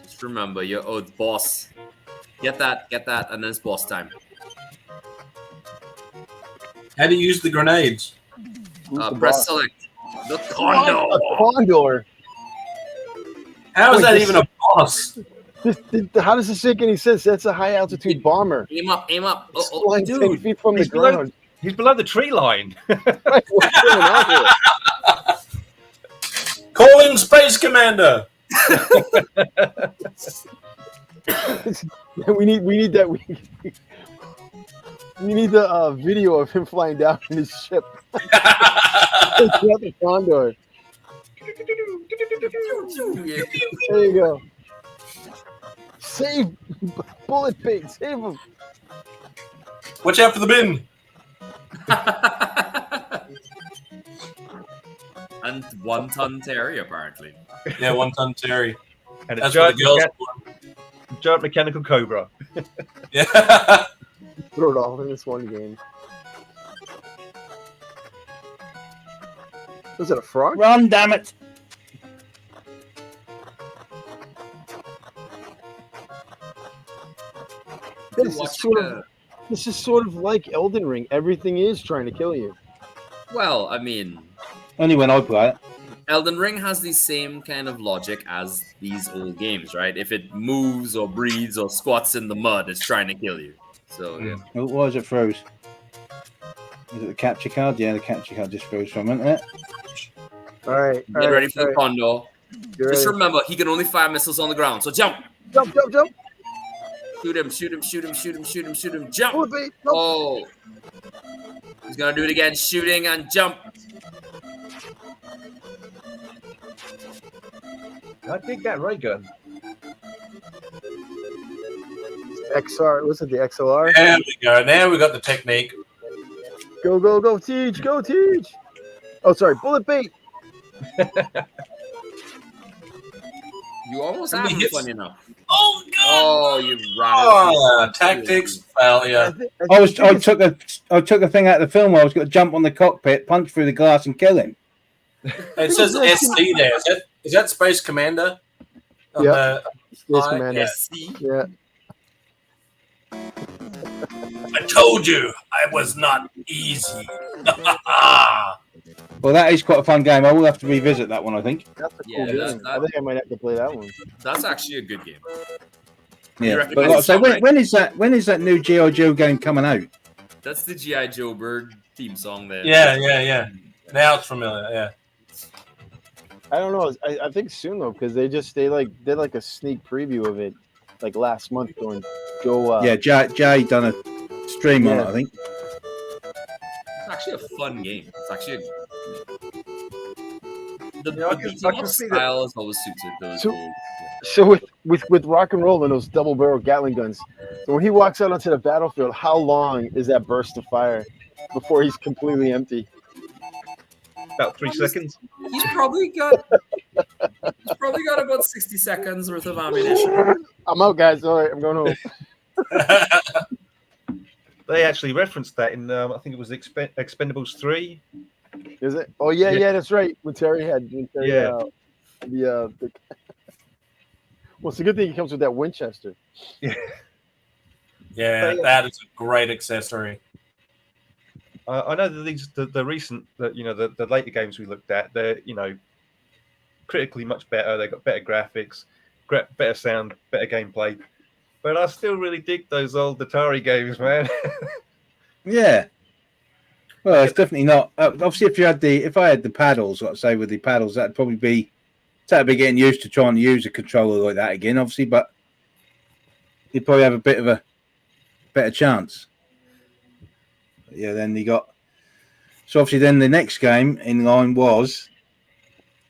Just remember, you're boss. Get that, and then it's boss time. How do you use the grenades? Who's the Press boss? select. The condor. A condor. How is Wait, that this- even a boss? How does this make any sense? That's a high altitude bomber. Aim up, aim up. It's Oh, flying 10 dude. feet from the He's below- ground. He's below the tree line. Right, what's going on here? Call in Space Commander. we need that. We need the video of him flying down in his ship. It's not the condor. There you go. Save bullet bait. Save him. Watch out for the bin. And 1-ton Terry, apparently. Yeah, 1-ton Terry. And a That's what giant, the girls giant mechanical Cobra. Yeah. Throw it all in this one game. Was it a frog? Run, damn it! This is sort of like Elden Ring. Everything is trying to kill you. Well, I mean, Only when I play it. Elden Ring has the same kind of logic as these old games, right? If it moves or breathes or squats in the mud, it's trying to kill you. So, yeah. Oh, why is it froze? Is it the capture card? Yeah, the capture card just froze from it, isn't it? All right. Get ready for the condor. You're Just ready. remember, he can only fire missiles on the ground. So jump! Jump, jump, jump. Shoot him, shoot him, shoot him, shoot him, shoot him, shoot him, jump! Bullet bait. Jump. Oh! He's gonna do it again, shooting and jump! I dig that ray gun. XR. Was it the XLR? There we go. Now we got the technique. Go, go, go, Teach. Go, Teach. Oh, sorry. Bullet bait. You almost How have many him, hits? funny enough. Oh, God. Oh, you ran Oh, tactics failure. I took a thing out of the film where I was going to jump on the cockpit, punch through the glass, and kill him. It says SC there. Is that Space Commander? On Yeah. the- Yes, Commander. SC. Yeah. I told you I was not easy. Well, that is quite a fun game. I will have to revisit that one, I think. That's a cool Yeah, game. that- I think I might have to play that one. That's actually a good game. Yeah. recommend But like I say, something? when is that new G.I. Joe game coming out? That's the G.I. Joe Bird theme song there. Yeah. Now it's familiar. Yeah. I don't know. I think soon though, because they did like a sneak preview of it like last month during Joe. Yeah, Jay done a stream on it, I think. It's actually a fun game. It's actually the Yeah, I can beat 'em up see that. style is always suited those So- old. So with rock and roll and those double barrel Gatling guns, so when he walks out onto the battlefield, how long is that burst of fire before he's completely empty? About 3 seconds. He's probably got about 60 seconds worth of ammunition. I'm out, guys. All right, I'm going home. They actually referenced that in, I think it was Expendables 3. Is it? Oh yeah, Yeah. yeah, that's right. When Terry, Yeah. the well, it's a good thing he comes with that Winchester. Yeah, that is a great accessory. I know that the recent, the later games we looked at, they're, critically much better. They got better graphics, better sound, better gameplay. But I still really dig those old Atari games, man. Yeah. Well, it's definitely not. Obviously, if I had the paddles, let's say with the paddles, that'd be getting used to trying to use a controller like that again. Obviously, but you'd probably have a bit of a better chance. But yeah, then you got. So obviously, then the next game in line was,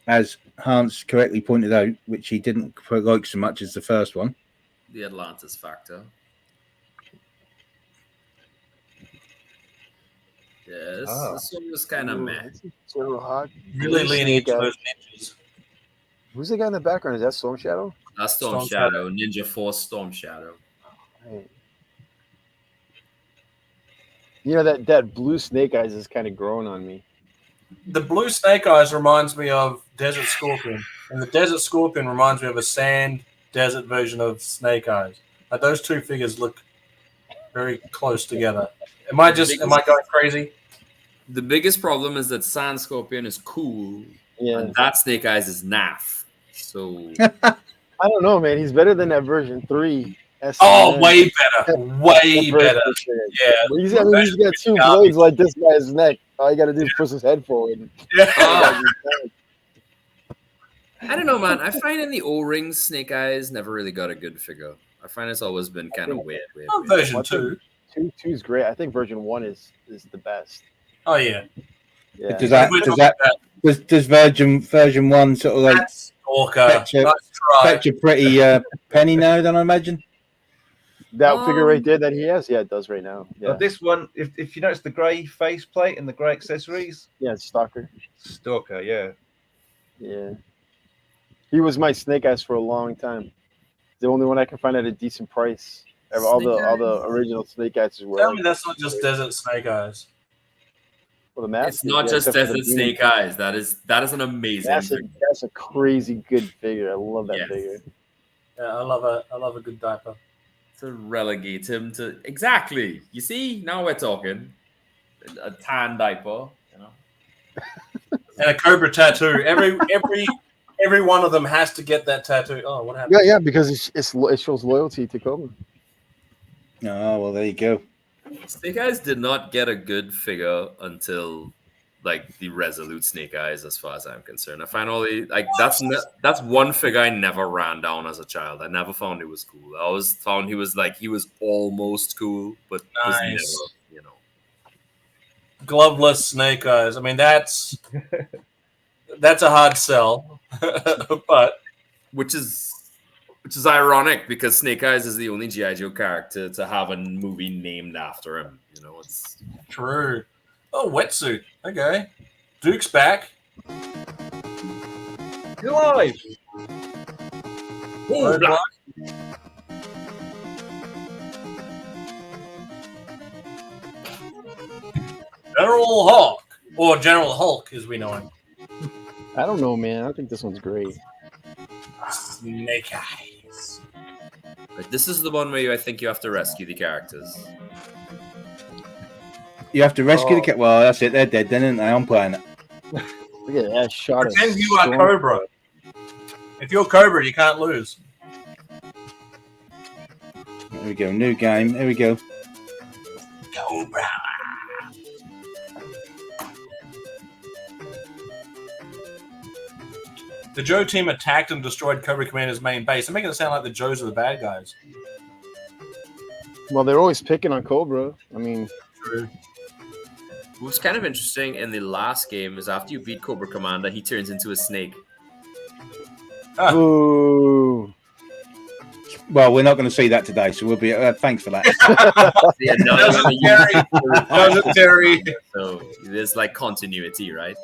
as Hans correctly pointed out, which he didn't like so much as the first one, the Atlantis Factor. Yeah, this one was kind of meh. Really leaning into those ninjas. Who's the guy in the background? Is that Storm Shadow? That's Storm Shadow. Ninja Force Storm Shadow. Right. You know, that blue Snake Eyes is kind of growing on me. The blue Snake Eyes reminds me of Desert Scorpion, and the Desert Scorpion reminds me of a sand desert version of Snake Eyes. Like, those two figures look very close together. Am I going crazy? The biggest problem is that Sand Scorpion is cool, Yeah. and that Snake Eyes is naff. So I don't know, man. He's better than that version 3. Oh, way better. Way better. Yeah. He's got two blades like this guy's neck. All you got to do is push his head forward. Yeah. I don't know, man. I find in the O-rings, Snake Eyes never really got a good figure. I find it's always been kind of weird. Version 2. 2 is great. I think version 1 is the best. Oh, yeah. Yeah. Does version 1 sort of like fetch a pretty penny now, then I imagine? That figure right there that he has? Yeah, it does right now. Yeah. This one, if you notice the grey faceplate and the grey accessories. Yeah, it's Stalker. Stalker, yeah. Yeah. He was my Snake Eyes for a long time. The only one I can find at a decent price. All the original Snake Eyes were. Tell me that's not just Desert Snake Eyes. Well, the mask. It's not just Desert Snake Eyes. That is an amazing. That's a crazy good figure. I love that figure. Yeah, I love a good diaper. To relegate him to exactly. You see, now we're talking. A tan diaper, you know, and a Cobra tattoo. Every one of them has to get that tattoo. Oh, what happened? Yeah, because it shows loyalty to Cobra. Oh, well, there you go. Snake Eyes did not get a good figure until like the Resolute Snake Eyes, as far as I'm concerned. I find that's one figure I never ran down as a child. I never found it was cool. I always found he was almost cool, but was never, you know. Gloveless Snake Eyes. I mean, that's a hard sell, but which is ironic because Snake Eyes is the only G.I. Joe character to have a movie named after him. You know, it's true. Oh, wetsuit. Okay. Duke's back. You're alive. Oh, black. General Hulk, or General Hulk as we know him. I don't know, man. I think this one's great. Snake Eyes. But this is the one where I think you have to rescue the characters. You have to rescue the cat. Well, that's it. They're dead, then, aren't they? I'm playing it. Look at that shot. Pretend you are Cobra. If you're Cobra, you can't lose. There we go. New game. There we go. Cobra. The Joe team attacked and destroyed Cobra Commander's main base. They're making it sound like the Joes are the bad guys. Well, they're always picking on Cobra. I mean, true. What's kind of interesting in the last game is after you beat Cobra Commander, he turns into a snake. Ooh. Well, we're not going to see that today, so we'll be. Thanks for that. Doesn't Terry? So there's like continuity, right?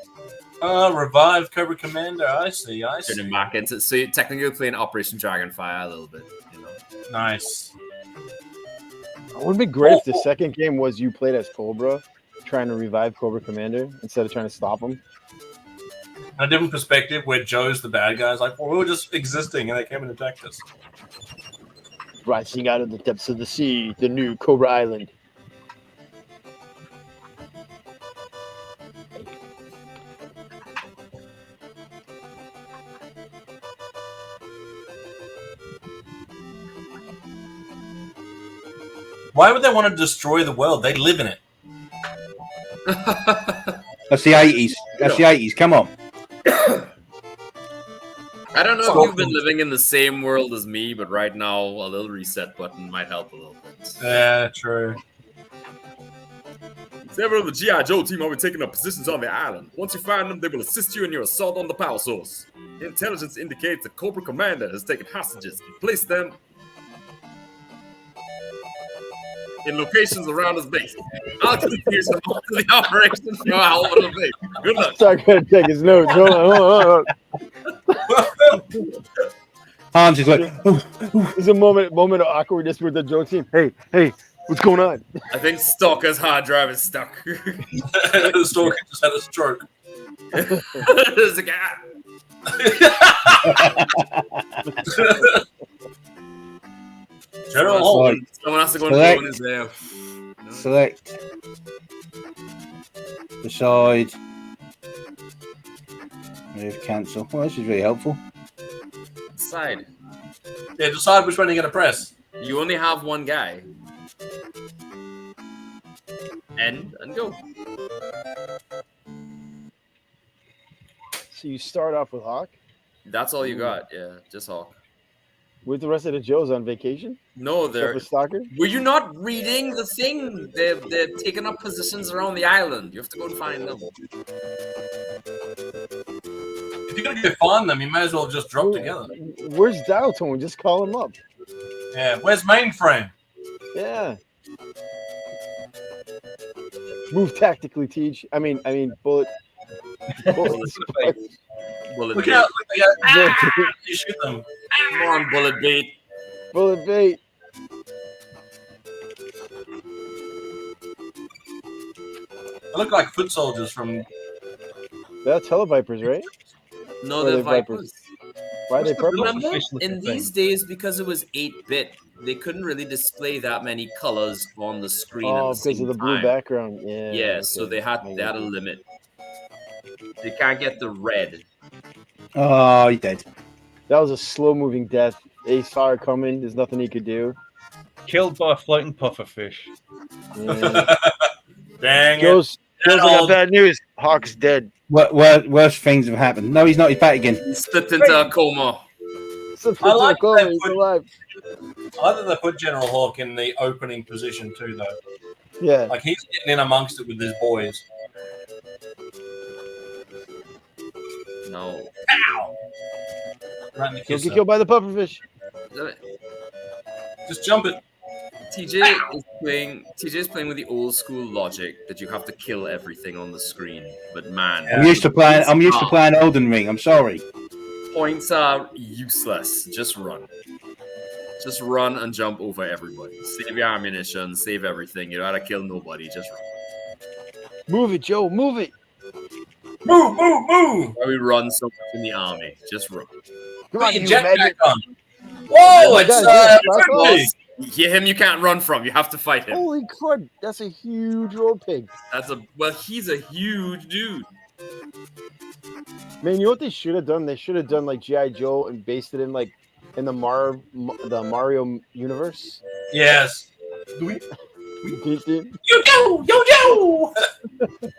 Revive Cobra Commander. I see. Turn him back into. So you're technically playing Operation Dragonfire a little bit, you know. Nice. It would be great if the second game was you played as Cobra, trying to revive Cobra Commander instead of trying to stop him. A different perspective where Joe's the bad guy. It's like, well, we were just existing and they came and attacked us. Rising out of the depths of the sea, the new Cobra Island. Why would they want to destroy the world? They live in it. That's the 80s. That's the 80s. Come on. I don't know if you've been living in the same world as me, but right now a little reset button might help a little bit. Yeah, true. Several of the G.I. Joe team will be taking up positions on the island. Once you find them, they will assist you in your assault on the power source. Intelligence indicates the Cobra commander has taken hostages and placed them in locations around his base. I'll continue some to the operation for our little base. Good luck. Start going to take his notes. Hold on. Hans is like, There's a moment of awkwardness with the Joe team. Hey, what's going on? I think Stalker's hard drive is stuck. The Stalker just had a stroke. There's a guy. General Hall. Someone has to go and go in his there. select, decide, move, cancel. Well, this is really helpful. Decide. Yeah, decide which one you're going to press. You only have one guy. End and go. So you start off with Hawk? That's all you got, yeah. Just Hawk. With the rest of the Joes on vacation? No, they're. Stalker? Were you not reading the thing? They're taking up positions around the island. You have to go and find them. If you're going to go find them, you may as well just drop together. Where's Dialtone? Just call him up. Yeah, where's Mainframe? Yeah. Move tactically, Teach. I mean, Bullet. Bullet Look bait. out! Ah, you shoot them. Come on, bullet bait. Bullet bait. They look like foot soldiers from. That's Televipers, right? No, Or they're they're Vipers. Vipers. Why are they purple? Remember, Fish looking in these days, because it was 8-bit, they couldn't really display that many colors on the screen Oh, at the because same of the blue time. background. Yeah. Yeah, okay. so they had a limit. They can't get the red. Oh, he did. That was a slow-moving death. They saw it coming. There's nothing he could do. Killed by a floating pufferfish. Yeah. Dang it! Joe's I got bad news. Hawk's dead. Worse things have happened. No, he's not. He's back again. He slipped into a coma. I like that He's put- alive. I like that they put General Hawk in the opening position too, though. Yeah. Like he's getting in amongst it with his boys. No. Ow! Right in the He'll kiss. get killed by the pufferfish. Just jump it. TJ is playing with the old school logic that you have to kill everything on the screen. But man, I'm used to playing Elden Ring. I'm sorry. points are useless. Just run. Just run and jump over everybody. Save your ammunition, save everything. You don't have to kill nobody. Just run. Move it, Joe. Move it. Move, move, move! Why we run so much in the army? Just run. Come on, Put you your magic. jetpack on. Whoa, it's Yeah, friendly. Him you can't run from. You have to fight him. Holy crud. That's a huge road pig. He's a huge dude. Man, you know what they should have done? They should have done like G.I. Joe and based it in like in the Mario universe. Yes. Dun, You go, yo, yo!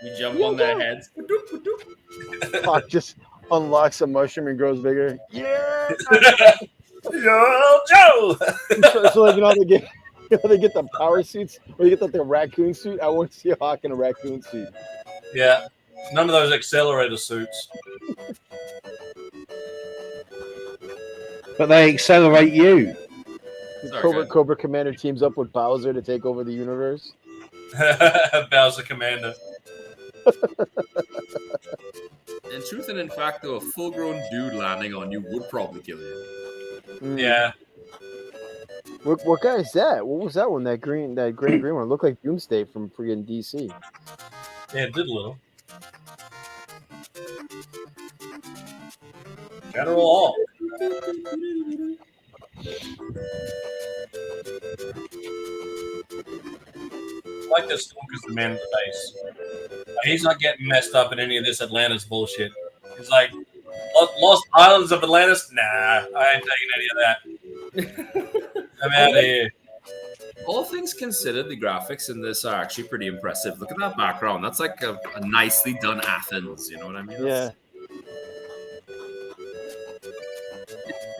You jump on their heads. dun. Hawk just unlocks a mushroom and grows bigger. Yeah. Yo, Joe! so like they get the power suits or they get like the raccoon suit. I want to see a Hawk in a raccoon suit. Yeah, none of those accelerator suits. But they accelerate you. Sorry, Cobra Commander teams up with Bowser to take over the universe. Bowser Commander. In truth and in fact, though, a full-grown dude landing on you would probably kill you. Yeah. What guy is that? What was that one? That green one. It looked like Doomsday from friggin' DC. Yeah, it did a little. General Hawk. I like this Stalker's the man of the base. He's not getting messed up in any of this Atlantis bullshit. He's like, Lost Islands of Atlantis? Nah, I ain't taking any of that. I'm out of here. all things considered, the graphics in this are actually pretty impressive. Look at that background. That's like a nicely done Athens. You know what I mean? Yeah.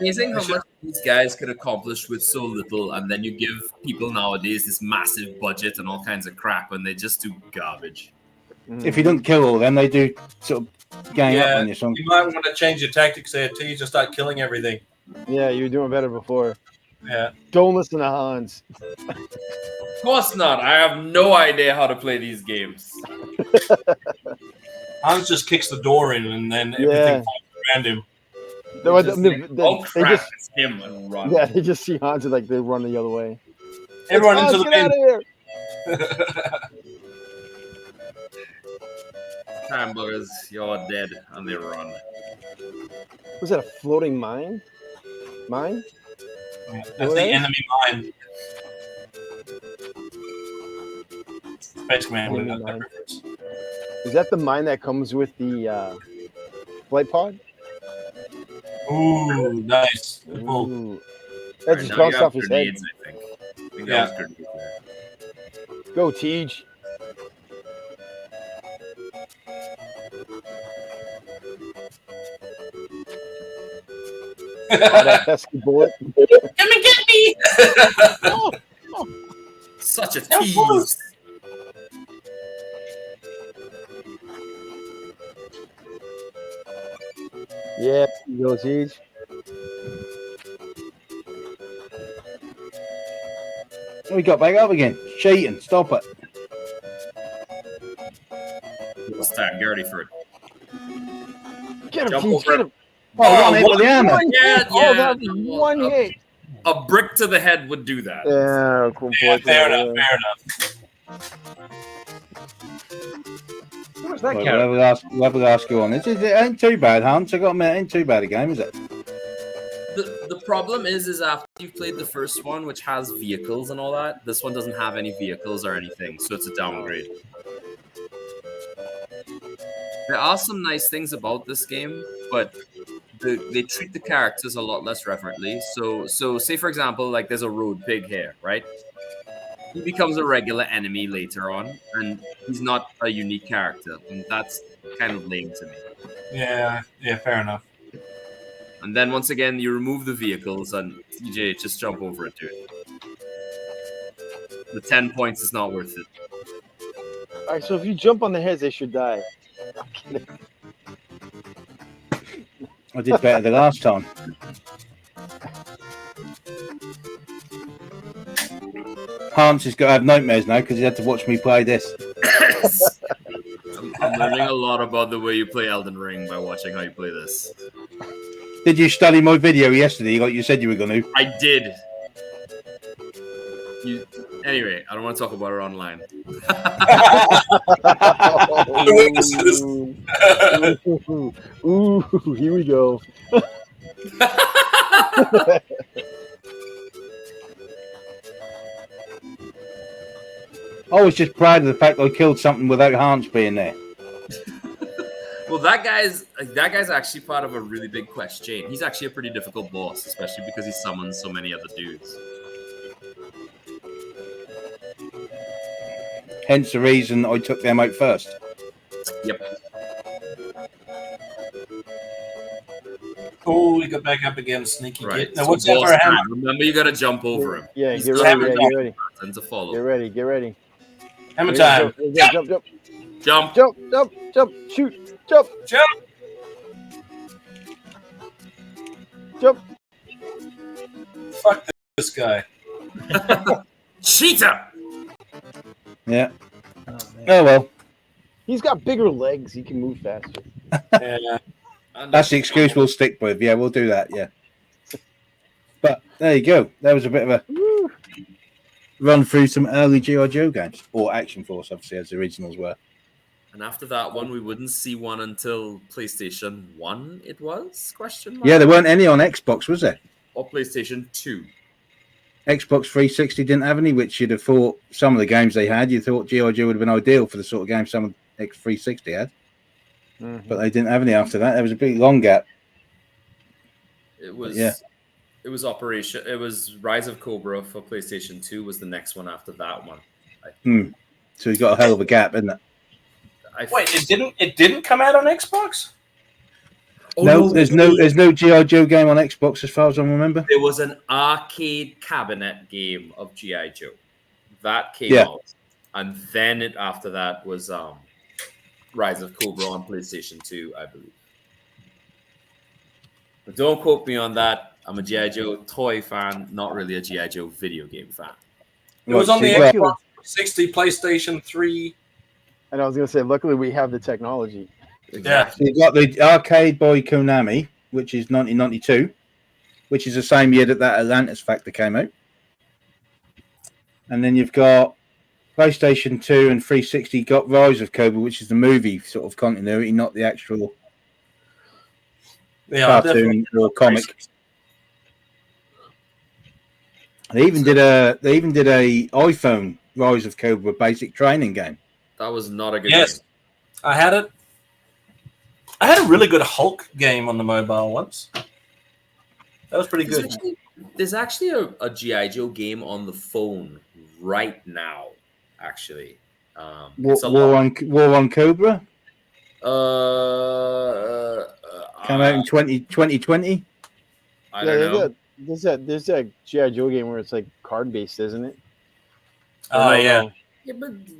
It's amazing how much these guys could accomplish with so little, and then you give people nowadays this massive budget and all kinds of crap, and they just do garbage. If you don't kill all of them, they do sort of gang up on you. So you might want to change your tactics there too. You just start killing everything. Yeah, you were doing better before. Yeah. Don't listen to Hans. Of course not. I have no idea how to play these games. Hans just kicks the door in, and then everything falls around him. They Crap, just it's him and run. yeah, they just see Hans and like they run the other way. Everyone Hans, into the get out bin. of here. Hamburgers, you're dead, and they run. Was that a floating mine? Mine? That's the enemy mine. Space Man would have that reference. Is that the mine that comes with the flight pod? Ooh, nice. Cool. Ooh. That just Now bounced you have off his head. grenades, I think that was grenades there. Go, Tej. Oh, that pesky bullet. Come and get me! Oh, Such a tease. yeah, go, Tej. we got back up again. Cheating. Stop it. Stand, get ready for it. Get him, Jump Tej. over Get it. him. Oh, one hit with the hammer. Yeah, Oh, that one hit. A brick to the head would do that. Yeah, Yeah, fair enough, fair enough. What's that Right, character? we'll have a last go on. It ain't too bad, Hans. I got to admit, it ain't too bad a game, is it? The problem is after you've played the first one, which has vehicles and all that, this one doesn't have any vehicles or anything, so it's a downgrade. There are some nice things about this game, but they treat the characters a lot less reverently. So say for example, like there's a road pig here, right? He becomes a regular enemy later on, and he's not a unique character, and that's kind of lame to me. Yeah, fair enough. And then once again, you remove the vehicles, and TJ, just jump over it, dude. The 10 points is not worth it. All right, so if you jump on the heads, they should die. I'm kidding. I did better the last time. Hans has got to have nightmares now because he had to watch me play this. I'm learning a lot about the way you play Elden Ring by watching how you play this. Did you study my video yesterday like you said you were going to? I did. Anyway, I don't want to talk about it online. Ooh, here we go. I was just proud of the fact I killed something without Hans being there. Well, that guy's actually part of a really big quest chain. He's actually a pretty difficult boss, especially because he summons so many other dudes. Hence the reason I took them out first. Yep. Oh, we got back up again. Sneaky Right. get. Now, So what's that boss for a hammer? time. Remember, you got to jump over him. Yeah, He's get just ready, a yeah, get ready. button to follow. Get ready, get ready. Hammer time. Jump, jump, Jump. jump, jump, jump, shoot, jump, Jump. jump. Fuck this guy. Cheetah. Yeah. Oh well. He's got bigger legs. He can move faster. Yeah. That's the excuse we'll stick with. Yeah, we'll do that. Yeah. But there you go. There was a bit of a run through some early G.I. Joe games, or Action Force, obviously, as the originals were. And after that one, we wouldn't see one until PlayStation 1, it was? Question mark? Yeah, there weren't any on Xbox, was there? Or PlayStation 2. Xbox 360 didn't have any, which you'd have thought some of the games they had, you thought G.I. Joe would have been ideal for the sort of game some of X360 had. But they didn't have any after that. There was a big long gap. It was... Yeah. It was Operation. It was Rise of Cobra for PlayStation 2. Was the next one after that one. So he's got a hell of a gap, isn't it? Wait, it didn't come out on Xbox? No, there's no G.I. Joe game on Xbox as far as I remember. There was an arcade cabinet game of G.I. Joe that came out, and then after that was Rise of Cobra on PlayStation 2, I believe. But don't quote me on that. I'm a G.I. Joe toy fan, not really a G.I. Joe video game fan. It was on the Xbox 360, PlayStation 3. And I was going to say, luckily we have the technology. Exactly. So you've got the arcade by Konami, which is 1992, which is the same year that Atlantis Factor came out. And then you've got PlayStation 2 and 360 got Rise of Cobra, which is the movie sort of continuity, not the actual cartoon or comic. They even did a iPhone Rise of Cobra basic training game. That was not a good game. I had it. I had a really good Hulk game on the mobile once. That was pretty good. There's actually a G.I. Joe game on the phone right now, actually. War on Cobra? Came out in 2020? I don't know. There's that G.I. Joe game where it's like card-based, isn't it? Oh, yeah.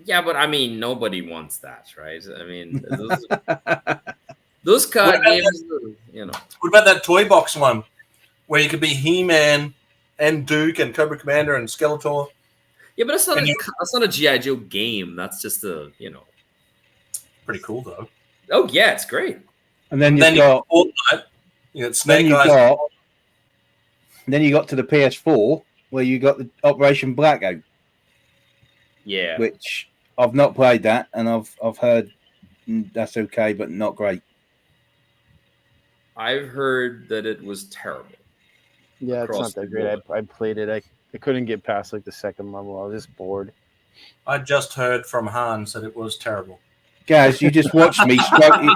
Yeah, but I mean, nobody wants that, right? I mean, those card games, you know. What about that toy box one where you could be He-Man and Duke and Cobra Commander and Skeletor? Yeah, but that's not a G.I. Joe game. That's just pretty cool though. Oh yeah, it's great. And then you got Snake Eyes. Then you got to the PS4 where you got the Operation Blackout. Yeah, which I've not played that, and I've heard that's okay, but not great. I've heard that it was terrible. Yeah, it's not that great. I played it. I couldn't get past like the second level. I was just bored. I just heard from Hans that it was terrible. Guys, you just watched me struggle.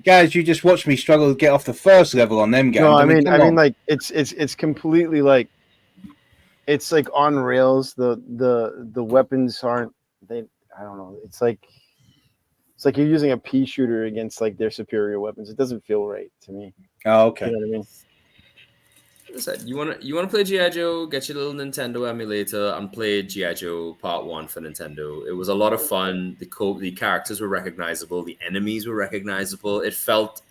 Guys, you just watched me struggle to get off the first level on them games. No, I mean, like it's completely like it's like on rails. The weapons aren't. I don't know. It's like you're using a pea shooter against like their superior weapons. It doesn't feel right to me. Oh, okay. You know what I mean? Listen, you wanna play G.I. Joe? Get your little Nintendo emulator and play G.I. Joe Part 1 for Nintendo. It was a lot of fun. The characters were recognizable. The enemies were recognizable. It felt,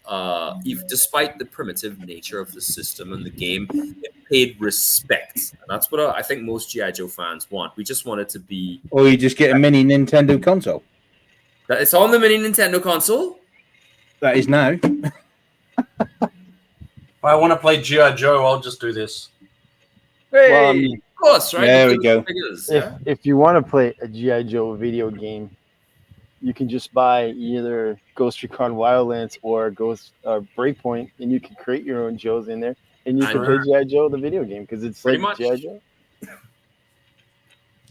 despite the primitive nature of the system and the game, it paid respect. And that's what I think most G.I. Joe fans want. We just want it to be... Or you just get a mini Nintendo console. It's on the mini Nintendo console? That is now. If I want to play G.I. Joe, I'll just do this. Hey, well, of course, right? There we go. If you want to play a G.I. Joe video game, you can just buy either Ghost Recon Wildlands or Breakpoint, and you can create your own Joes in there, and you can play G.I. Joe, the video game, because it's like G.I. Joe.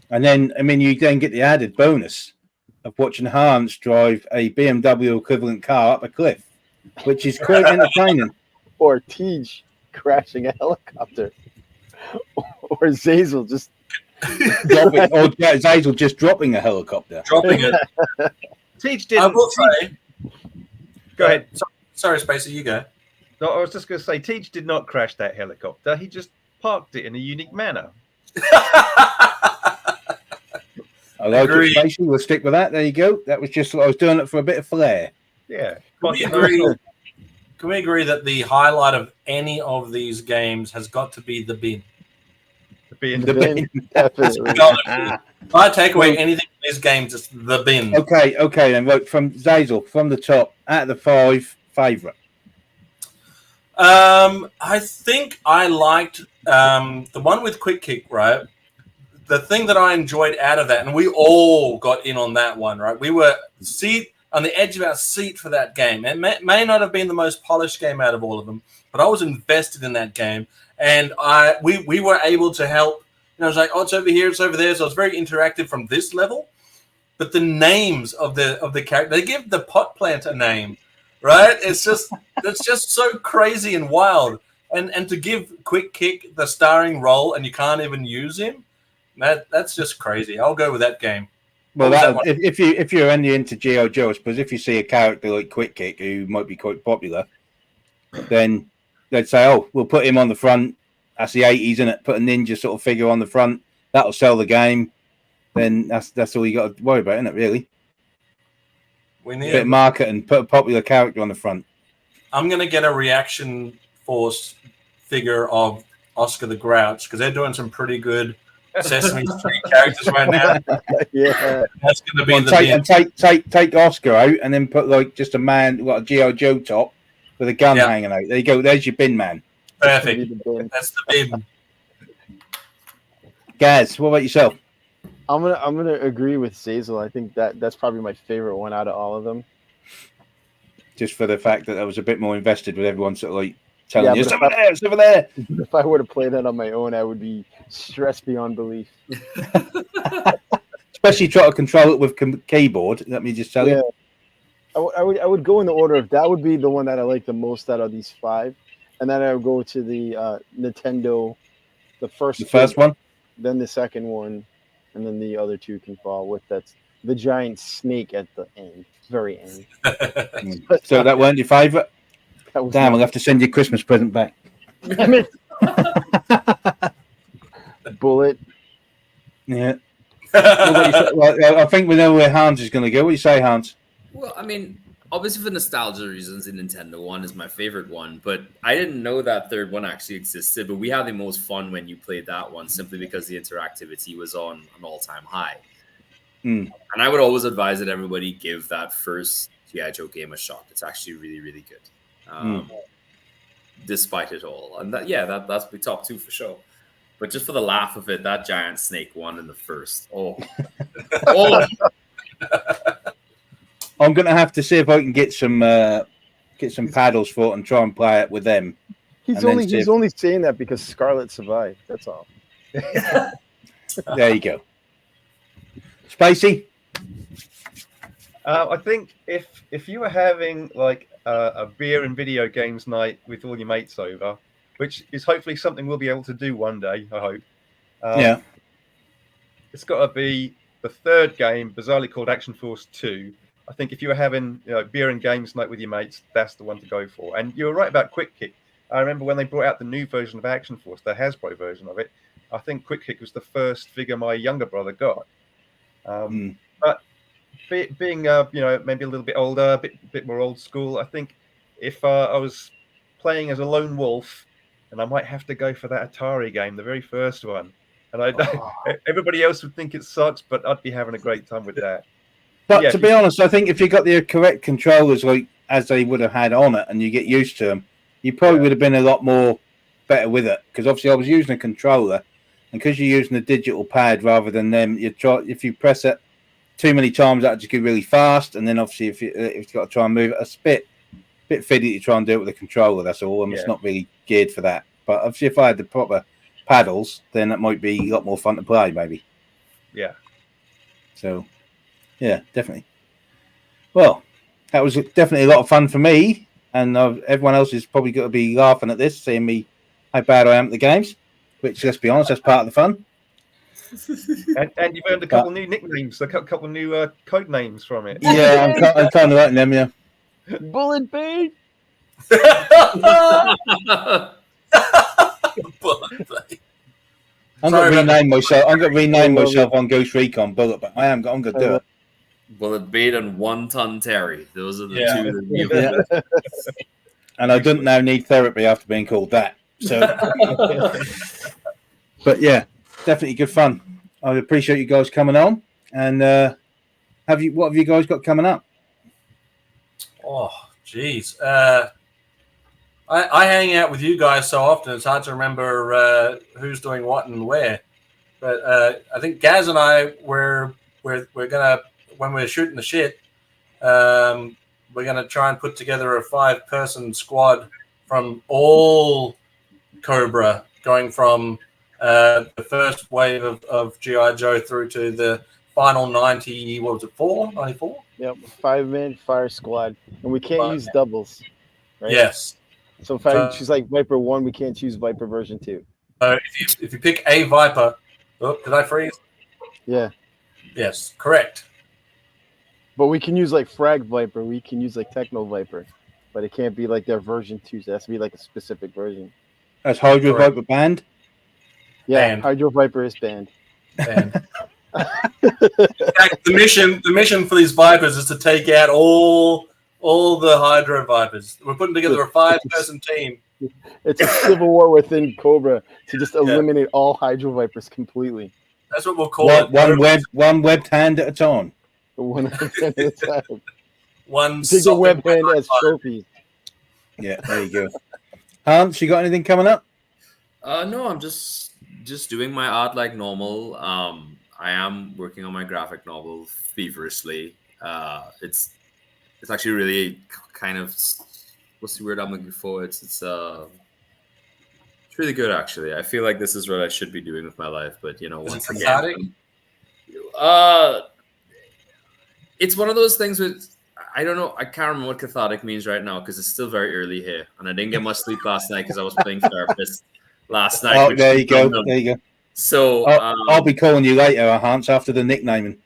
And then, I mean, you then get the added bonus of watching Hans drive a BMW equivalent car up a cliff, which is quite entertaining. Or Tej crashing a helicopter, or Xazyl just Xazyl just dropping a helicopter. Dropping it. Tej didn't. I will say. Go ahead. Sorry, Spacey, you go. No, I was just going to say, Tej did not crash that helicopter. He just parked it in a unique manner. I like it, Spacey. We'll stick with that. There you go. That was just I was doing it for a bit of flair. Yeah. Can we agree that the highlight of any of these games has got to be the bin? The bin. Definitely. If I take away anything from this game, it's the bin. Okay, then. Right, from Xazyl, from the top, out of the 5, favourite. I think I liked the one with Quick Kick, right? The thing that I enjoyed out of that, and we all got in on that one, right? We were on the edge of our seat for that game. It may not have been the most polished game out of all of them, but I was invested in that game, and we were able to help. I was like, oh, it's over here, it's over there. So it's very interactive from this level. But the names of the character, they give the pot plant a name, right? It's just so crazy and wild. And to give Quick Kick the starring role and you can't even use him, that's just crazy. I'll go with that game. Well, if you're only into G.I. Joe, I suppose if you see a character like Quick Kick who might be quite popular, then they'd say, "Oh, we'll put him on the front." That's the 80s, isn't it? Put a ninja sort of figure on the front. That'll sell the game. Then that's all you got to worry about, isn't it? Really. We need a bit of marketing. Put a popular character on the front. I'm gonna get a reaction force figure of Oscar the Grouch because they're doing some pretty good Sesame Street characters right now. Yeah, that's gonna be take Oscar out and then put like just a man, a G.I. Joe top with a gun hanging out. There you go. There's your bin man. Perfect. That's the bin. Gaz, what about yourself? I'm gonna agree with Xazyl. I think that's probably my favorite one out of all of them. Just for the fact that I was a bit more invested with everyone sort of like telling you, it's over there. If I were to play that on my own, I would be stressed beyond belief. Especially try to control it with keyboard. Let me just tell you. I would go in the order of that would be the one that I like the most out of these 5, and then I would go to the Nintendo, the first one, then the second one, and then the other 2 can fall with that's the giant snake at the end, very end. So that weren't your favourite? Damn, I'll have to send you a Christmas present back. Damn it. Bullet. Yeah. Well, I think we know where Hans is going to go. What do you say, Hans? Well, I mean, obviously for nostalgia reasons, the Nintendo one is my favorite one, but I didn't know that third one actually existed, but we had the most fun when you played that one simply because the interactivity was on an all-time high. And I would always advise that everybody give that first G.I. Joe game a shot. It's actually really, really good. Despite it all. And that's my top 2 for sure. But just for the laugh of it, that giant snake one in the first. Oh. I'm going to have to see if I can get some paddles for it and try and play it with them. He's only saying that because Scarlet survived. That's all. There you go. Spacey? I think if you were having like a beer and video games night with all your mates over, which is hopefully something we'll be able to do one day, I hope. It's got to be the third game, bizarrely called Action Force 2. I think if you were having beer and games night with your mates, that's the one to go for. And you were right about Quick Kick. I remember when they brought out the new version of Action Force, the Hasbro version of it. I think Quick Kick was the first figure my younger brother got. But being maybe a little bit older, a bit more old school, I think if I was playing as a lone wolf, and I might have to go for that Atari game, the very first one. And everybody else would think it sucks, but I'd be having a great time with that. But to be honest, I think if you got the correct controllers like as they would have had on it, and you get used to them, you probably would have been a lot more better with it. Because obviously, I was using a controller, and because you're using a digital pad rather than them, if you press it too many times, that just go really fast. And then obviously, if you've got to try and move it, it's a bit fiddy to try and do it with a controller. That's all, and it's not really geared for that. But obviously, if I had the proper paddles, then that might be a lot more fun to play, maybe. Yeah. So. Yeah, definitely. Well, that was definitely a lot of fun for me, and everyone else is probably going to be laughing at this, seeing me how bad I am at the games. Which, let's be honest, that's part of the fun. and you've earned a couple new nicknames, a couple new code names from it. Yeah, I'm kind of writing them. Yeah. Bullet Bait. I'm going to rename myself. I'm going to rename myself on Ghost Recon Bullet, but I'm going to do it. Bullet Bait and 1 Ton Terry. Those are the two that And I don't now need therapy after being called that. So, but yeah, definitely good fun. I appreciate you guys coming on. And what have you guys got coming up? Oh, geez. I hang out with you guys so often, it's hard to remember who's doing what and where. But I think Gaz and I, we're gonna, when we're shooting the shit, we're gonna try and put together a 5-person squad from all Cobra, going from the first wave of G.I. Joe through to the final 90. What was it? 94? Yep, 5-man fire squad, and we can't use doubles. Right? Yes. So if I choose like Viper 1, we can't choose Viper version 2. If you pick a Viper, did I freeze? Yeah. Yes, correct. But we can use like Frag Viper, we can use like Techno Viper, but it can't be like their version 2. So it has to be like a specific version. That's Hydro Viper banned? Yeah, Banned. Hydro Viper is banned. And in fact, the mission for these Vipers is to take out all the Hydro Vipers. We're putting together a 5-person team. It's a civil war within Cobra to just eliminate all Hydro Vipers completely. That's what we'll call it. One webbed hand at a time. One at a time. One Take the web hand as trophies. Yeah, there you go. Hans, you got anything coming up? No, I'm just doing my art like normal. I am working on my graphic novel feverishly. It's actually really kind of, what's the word I'm looking for? It's really good, actually. I feel like this is what I should be doing with my life, but once again, it's one of those things with, I don't know, I can't remember what cathartic means right now because it's still very early here, and I didn't get much sleep last night because I was playing therapist last night. Oh, there you go. There you go. So I'll be calling you later, Hans, after the nicknaming.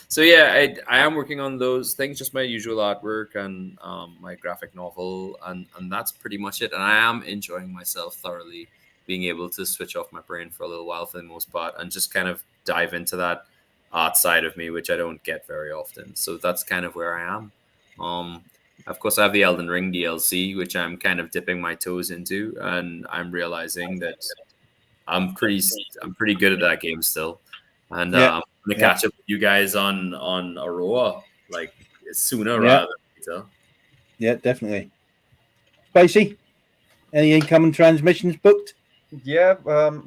So yeah, I am working on those things, just my usual artwork and my graphic novel, and that's pretty much it. And I am enjoying myself thoroughly, being able to switch off my brain for a little while for the most part, and just kind of dive into that art side of me, which I don't get very often. So that's kind of where I am. Of course, I have the Elden Ring DLC, which I'm kind of dipping my toes into, and I'm realizing that I'm pretty good at that game still. And I'm gonna catch up with you guys on Aurora like sooner rather than later. Yeah, definitely. Spacey, any incoming transmissions booked? Yeah,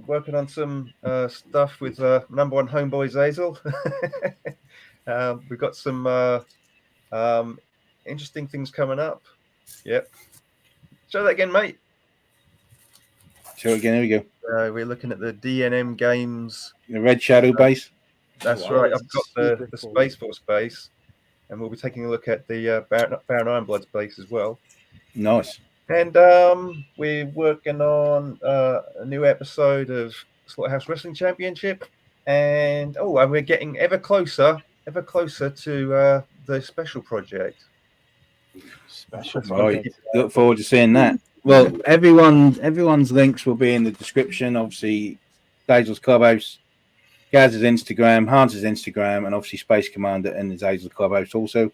working on some stuff with number one homeboy Xazyl. We've got some interesting things coming up. Yep. Show that again, mate. Show it again. Here we go. We're looking at the DNM games. The Red Shadow base. That's right. I've got the Space Force base, and we'll be taking a look at the Baron Ironblood's base as well. Nice. And we're working on a new episode of Slaughterhouse Wrestling Championship, and we're getting ever closer to the special project. Special project. Right. Look forward to seeing that. Well, everyone's links will be in the description. Obviously, Xazyl's Clubhouse, Gazz's Instagram, Hans's Instagram, and obviously Space Commander and the Xazyl's Clubhouse also.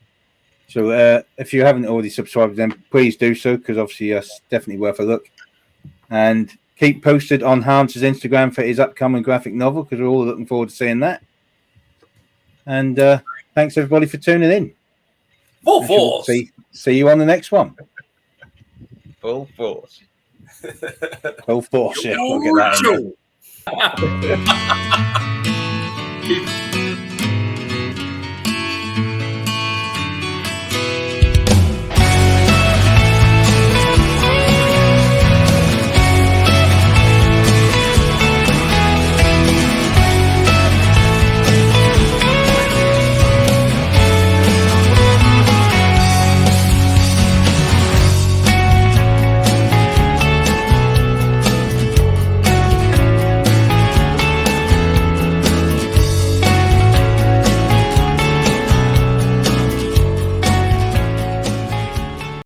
So if you haven't already subscribed to them, please do so, because obviously it's definitely worth a look. And keep posted on Hans's Instagram for his upcoming graphic novel, because we're all looking forward to seeing that. And thanks everybody for tuning in. Full force. See you on the next one. Full force. Full force. Yeah, we'll get that in there.